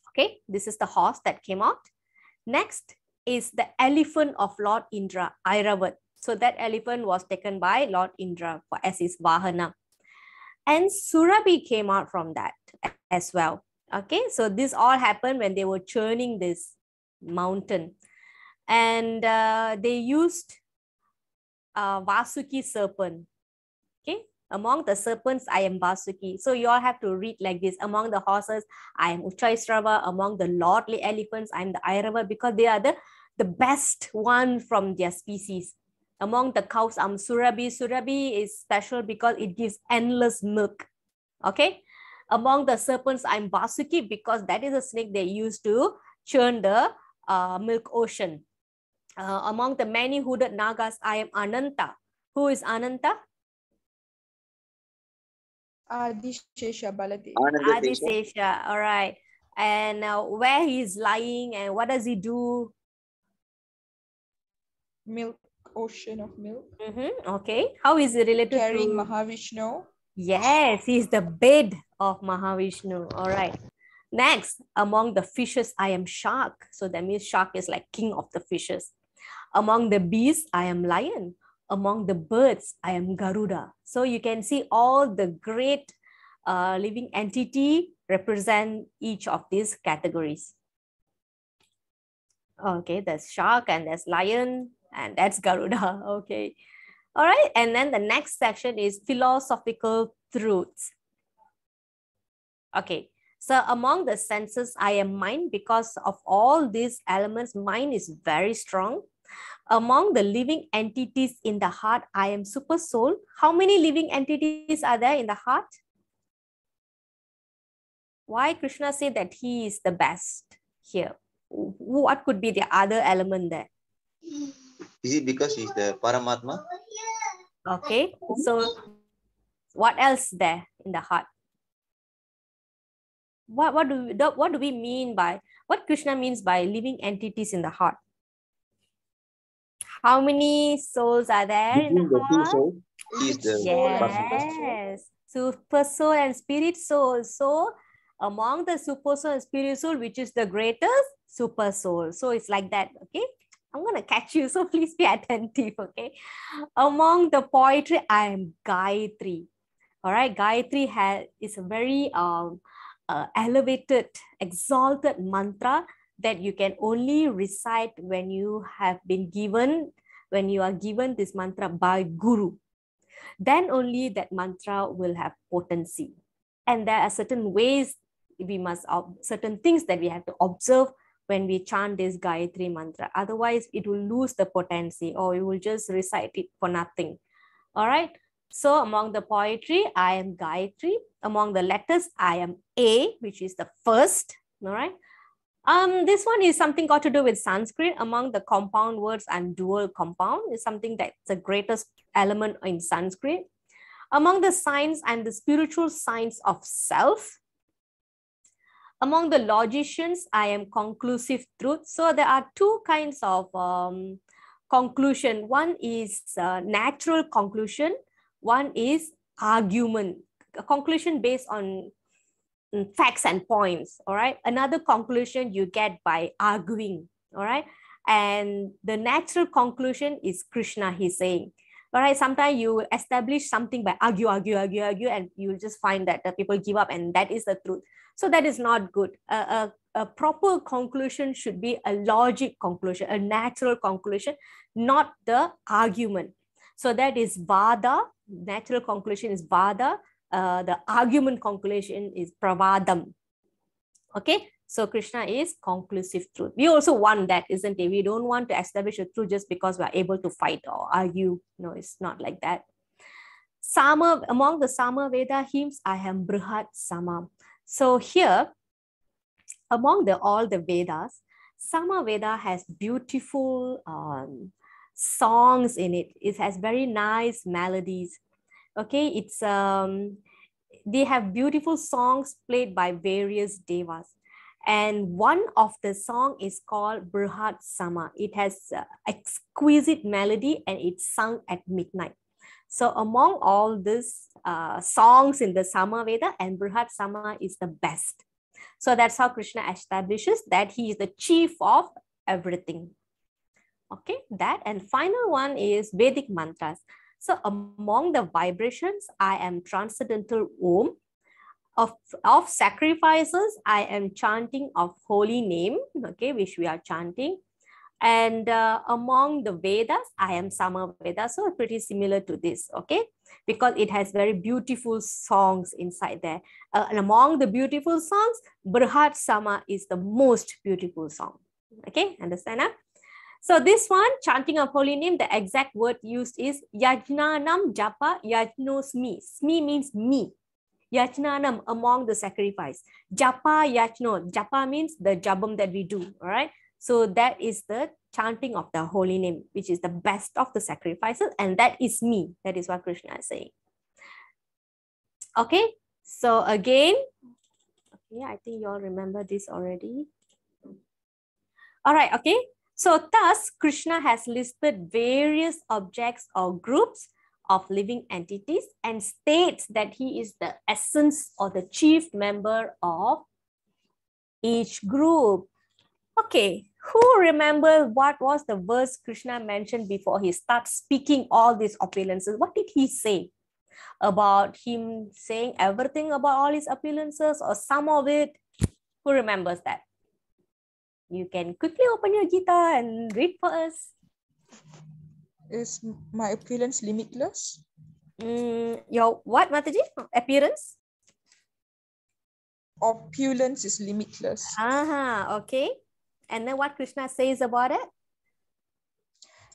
Okay, this is the horse that came out. Next is the elephant of Lord Indra, Airavat. So that elephant was taken by Lord Indra as his Vahana. And Surabhi came out from that as well. Okay, so this all happened when they were churning this mountain. And they used Vasuki serpent. Okay, among the serpents, I am Vasuki. So you all have to read like this. Among the horses, I am Uchaisrava. Among the lordly elephants, I am the Airava, because they are the best one from their species. Among the cows, I'm Surabhi. Surabhi is special because it gives endless milk. Okay. Among the serpents, I'm Vasuki, because that is a snake they use to churn the milk ocean. Among the many hooded Nagas, I am Ananta. Who is Ananta? Adishesha Baladev. Adishesha, all right. And where he is lying and what does he do? Milk, ocean of milk. Okay. How is it related Carrying to Mahavishnu? Yes, he is the bed of Mahavishnu. All right. Next, among the fishes, I am shark. So that means shark is like king of the fishes. Among the beasts, I am lion. Among the birds, I am Garuda. So you can see all the great living entity represent each of these categories. Okay, there's shark and there's lion and that's Garuda. Okay. All right. And then the next section is philosophical truths. Okay. So among the senses, I am mind. Because of all these elements, mind is very strong. Among the living entities in the heart, I am super soul. How many living entities are there in the heart? Why Krishna said that he is the best here? What could be the other element there? Is it because he's the Paramatma? Okay, so what else there in the heart? What do we mean by, what Krishna means by living entities in the heart? How many souls are there in the heart? He's the Yes, super soul and spirit soul. So among the super soul and spirit soul, which is the greatest? Super soul. So it's like that, okay? I'm going to catch you, so please be attentive, okay? Among the poetry, I am Gayatri. All right, Gayatri is a very elevated, exalted mantra that you can only recite when you have been given, when you are given this mantra by Guru. Then only that mantra will have potency. And there are certain ways we must, certain things that we have to observe when we chant this Gayatri mantra. Otherwise, it will lose the potency or you will just recite it for nothing. All right. So among the poetry, I am Gayatri. Among the letters, I am A, which is the first. All right. This one is something got to do with Sanskrit. Among the compound words, I'm dual compound. It's something that's the greatest element in Sanskrit. Among the signs, I'm the spiritual signs of self. Among the logicians, I am conclusive truth. So there are two kinds of conclusion. One is natural conclusion. One is argument. A conclusion based on facts and points. All right. Another conclusion you get by arguing. All right. And the natural conclusion is Krishna, he's saying. All right. Sometimes you establish something by argue, and you just find that the people give up, and that is the truth. So that is not good. A proper conclusion should be a logic conclusion, a natural conclusion, not the argument. So that is Vada. Natural conclusion is Vada. The argument conclusion is Pravadam. Okay. So Krishna is conclusive truth. We also want that, isn't it? We don't want to establish a truth just because we are able to fight or argue. No, it's not like that. Among the Sama Veda hymns, I am Brihat Sama. So here, among all the Vedas, Sama Veda has beautiful songs in it. It has very nice melodies. Okay, it's they have beautiful songs played by various devas. And one of the song is called Brihat Sama. It has exquisite melody and it's sung at midnight. So among all these songs in the Sama Veda, and Brihat Sama is the best. So that's how Krishna establishes that he is the chief of everything. Okay, that. And final one is Vedic Mantras. So among the vibrations, I am Transcendental Om. Of sacrifices, I am chanting of holy name, okay, which we are chanting. And among the Vedas, I am Sama Veda. So pretty similar to this, okay, because it has very beautiful songs inside there. And among the beautiful songs, Brihat Sama is the most beautiful song. Okay, understand? Huh? So this one, chanting of holy name, the exact word used is Yajnanam Japa Yajnosmi. Smi means me. Yajnanam, among the sacrifice. Japa Yajno. Japa means the jabam that we do. All right. So that is the chanting of the holy name, which is the best of the sacrifices. And that is me. That is what Krishna is saying. Okay. So again, okay, I think you all remember this already. All right. Okay. So thus, Krishna has listed various objects or groups of living entities and states that he is the essence or the chief member of each group. Okay, who remembers what was the verse Krishna mentioned before he starts speaking all these opulences? What did he say about him saying everything about all his opulences or some of it? Who remembers that? You can quickly open your Gita and read for us. Is my opulence limitless? Your what, Mataji? Appearance? Opulence is limitless. Okay. And then what Krishna says about it?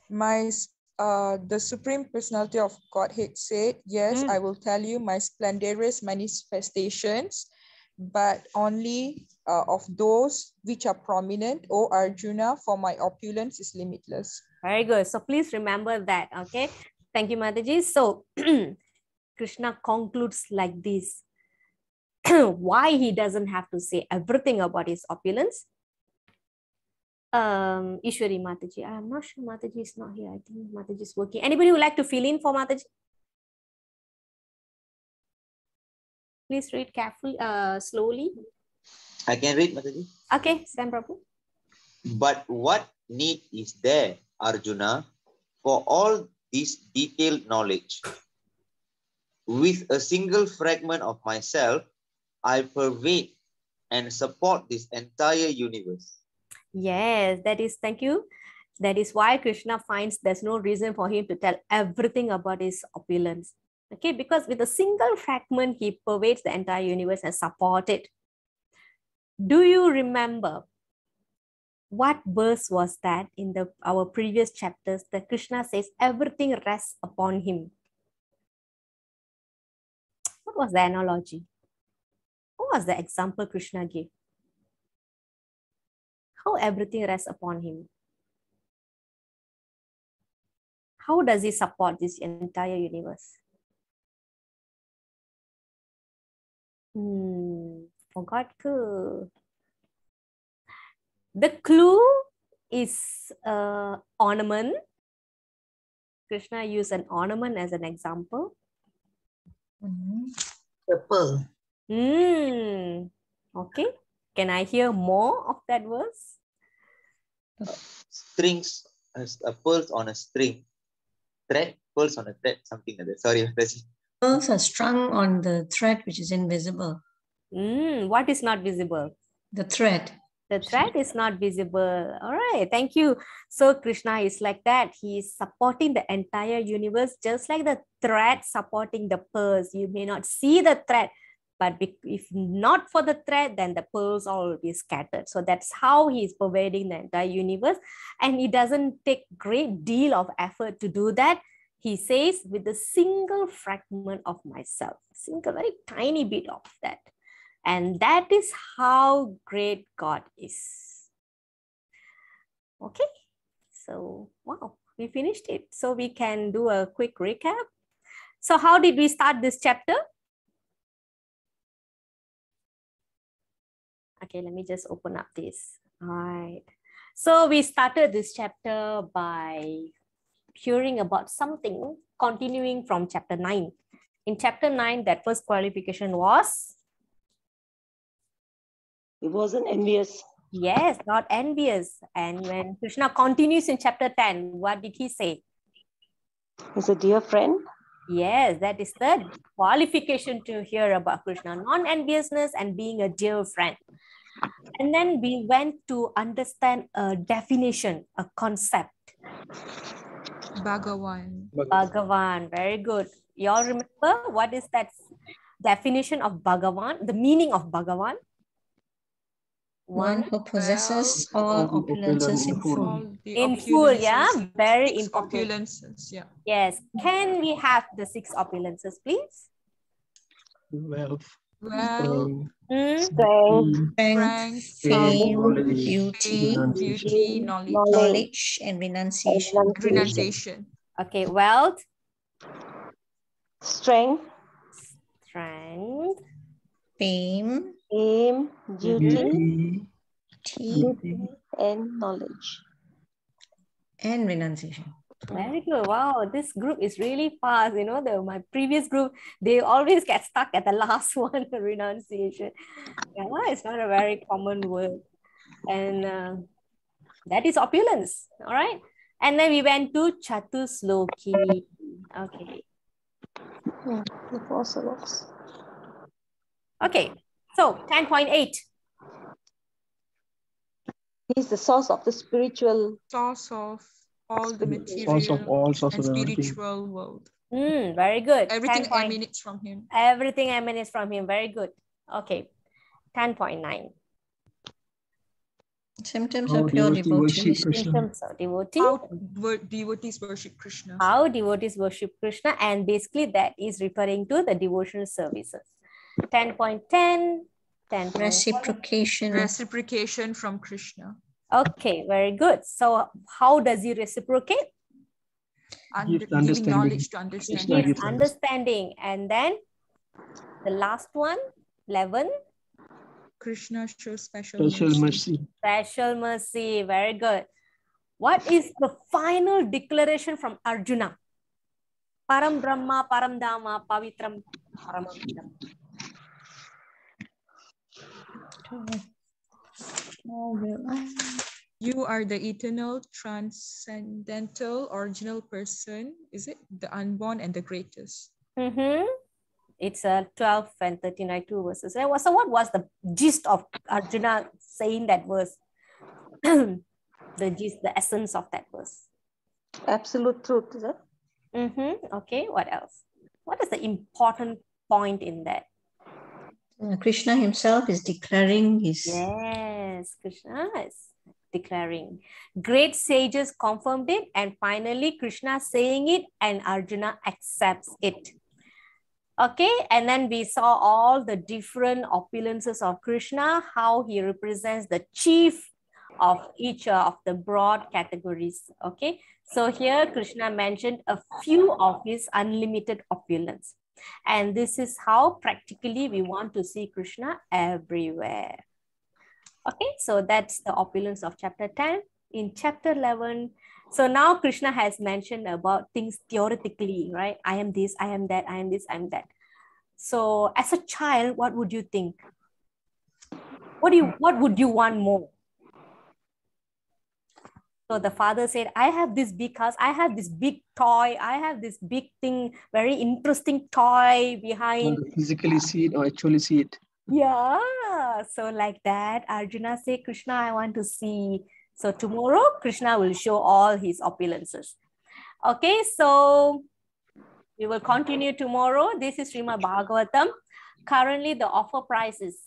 The Supreme Personality of Godhead said, yes, I will tell you my splendorous manifestations, but only of those which are prominent, O Arjuna, for my opulence is limitless. Very good. So please remember that. Okay. Thank you, Mataji. So Krishna concludes like this. Why he doesn't have to say everything about his opulence? Ishwari Mataji. I'm not sure Mataji is not here. I think Mataji is working. Anybody would like to fill in for Mataji? Please read carefully, slowly. I can read, Mataji. Okay, Sam Prabhu. But what need is there, Arjuna, for all this detailed knowledge? With a single fragment of myself, I pervade and support this entire universe. Yes, that is, thank you. That is why Krishna finds there's no reason for him to tell everything about his opulence. Okay, because with a single fragment, he pervades the entire universe and supports it. Do you remember what verse was that in our previous chapters that Krishna says everything rests upon him? What was the analogy? What was the example Krishna gave? How everything rests upon him? How does he support this entire universe? Forgot to. The clue is ornament. Krishna used an ornament as an example. The pearl. Okay. Can I hear more of that verse? Strings, pearls on a string, thread, pearls on a thread, something like that. Sorry, Pearls are strung on the thread which is invisible. What is not visible? The thread. The thread is not visible. All right, thank you. So Krishna is like that. He is supporting the entire universe, just like the thread supporting the pearls. You may not see the thread, but if not for the thread, then the pearls all will be scattered. So that's how he is pervading the entire universe. And it doesn't take great deal of effort to do that. He says, with a single fragment of myself, single very tiny bit of that. And that is how great God is. Okay, so wow, we finished it. So we can do a quick recap. So how did we start this chapter? Okay, let me just open up this. All right. So we started this chapter by hearing about something continuing from chapter 9. In chapter 9, that first qualification was? He wasn't envious. Yes, not envious. And when Krishna continues in chapter 10, what did he say? He's a dear friend. Yes, that is the qualification to hear about Krishna, non-enviousness and being a dear friend. And then we went to understand a definition, a concept. Bhagavan. Bhagavan, very good. You all remember what is that definition of Bhagavan, the meaning of Bhagavan? One who possesses all opulences in full. In full, yeah, very important. Opulences, yeah. Yes. Can we have the 6 opulences, please? Wealth, Strength, fame, beauty, knowledge, and renunciation. Okay, wealth. Strength, fame, duty, and knowledge. And renunciation. Very good. Wow, this group is really fast. You know, my previous group, they always get stuck at the last one, renunciation. Yeah, it's not a very common word. And that is opulence. All right. And then we went to Chatusloki. Okay. The 4 syllables. Okay. So 10.8. He's the source of the spiritual. Source of all the material and spiritual world. Very good. Everything emanates from him. Everything emanates from him. Very good. Okay. 10.9. Symptoms of pure devotees. Symptoms of devotees. How devotees worship Krishna. How devotees worship Krishna. And basically that is referring to the devotional services. 10.10. Reciprocation. Reciprocation from Krishna. Okay, very good. So how does he reciprocate? Giving knowledge to understanding. Yes, understanding. And then the last one, 11. Krishna shows special mercy. Special mercy. Very good. What is the final declaration from Arjuna? Param Brahma, Param Dhamma, Pavitram, Paramamidam. You are the eternal, transcendental, original person. Is it the unborn and the greatest? It's 12 and 13, 2 verses. So what was the gist of Arjuna saying that verse? The gist, the essence of that verse. Absolute truth, is it? Okay, what else? What is the important point in that? Krishna himself is declaring his... Yes, Krishna is declaring. Great sages confirmed it, and finally Krishna saying it and Arjuna accepts it. Okay, and then we saw all the different opulences of Krishna, how he represents the chief of each of the broad categories. Okay, so here Krishna mentioned a few of his unlimited opulence. And this is how practically we want to see Krishna everywhere. Okay, so that's the opulence of chapter 10. In chapter 11, so now Krishna has mentioned about things theoretically, right? I am this, I am that, I am this, I am that. So as a child, what would you think? What would you want more? So the father said, I have this big house, I have this big toy, I have this big thing, very interesting toy behind. Want to physically see it or actually see it? Yeah, so like that, Arjuna said, Krishna, I want to see. So tomorrow, Krishna will show all his opulences. Okay, so we will continue tomorrow. This is Srimad Bhagavatam. Currently, the offer price is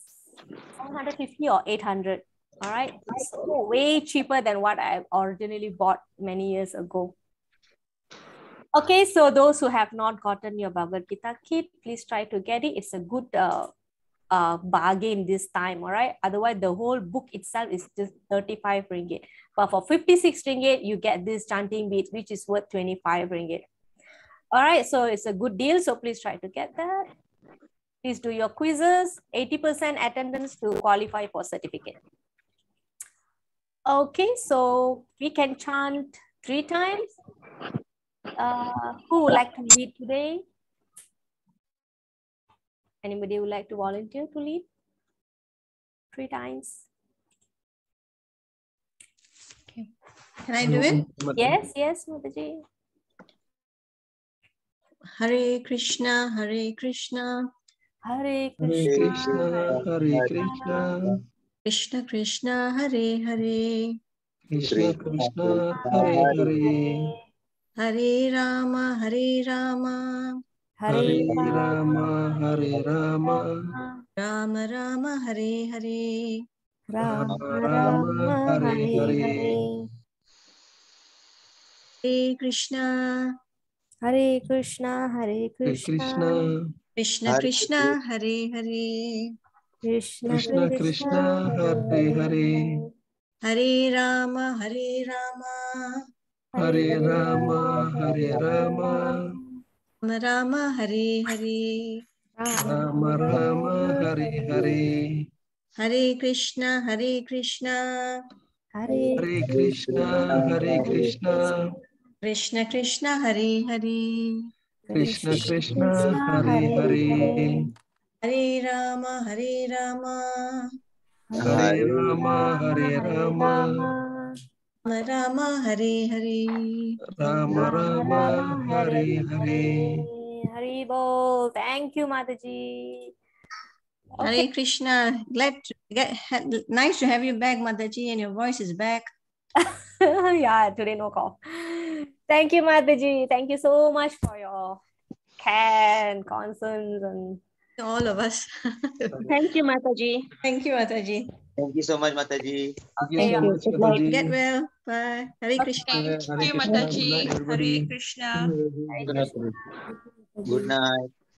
750 or 800. All right, so way cheaper than what I originally bought many years ago. Okay, so those who have not gotten your Bhagavad Gita kit, please try to get it. It's a good bargain this time, all right? Otherwise, the whole book itself is just 35 ringgit. But for 56 ringgit, you get this chanting beads, which is worth 25 ringgit. All right, so it's a good deal. So please try to get that. Please do your quizzes, 80% attendance to qualify for certificate. Okay, so we can chant 3 times. Who would like to lead today? Anybody would like to volunteer to lead? 3 times. Okay. Can I do it? Yes, yes, Mataji. Hare Krishna, Hare Krishna. Hare Krishna, Hare Krishna. Krishna Krishna, Hare Hare. Krishna Krishna, Hare Hare. Hare Rama, Hare Rama. Hare Rama, Hare Rama. Rama Rama, Hare Hare. Rama Rama, Hare Hare. Hare Krishna. Hare Krishna, Hare Krishna. Krishna Krishna, Hare Hare. Krishna Krishna, Hare Hare. Hare Rama, Hare Rama. Hare Rama, Hare Rama. Rama Rama, Hare Hare. Rama Rama, Hare Hare. Hare Krishna, Hare Krishna. Hare Krishna, Hare Krishna. Krishna Krishna, Hare Hare. Krishna Krishna, Hare Hare. Hare Rama, Hare Rama. Hare Rama, Hare Rama. Rama Rama, Hare Hare. Rama Rama, Hare Hare. Hari Bol. Thank you, Mataji. Hare Krishna. Nice to have you back, Mataji, and your voice is back. Yeah, today no call. Thank you, Mataji. Thank you so much for your care and concerns and all of us. Thank you, Mataji. Thank you, Mataji. Thank you so much, Mataji. Okay, Thank you. Good night. Get well. Bye. Hare Krishna. Thank you, Mataji. Hare Krishna. Good night.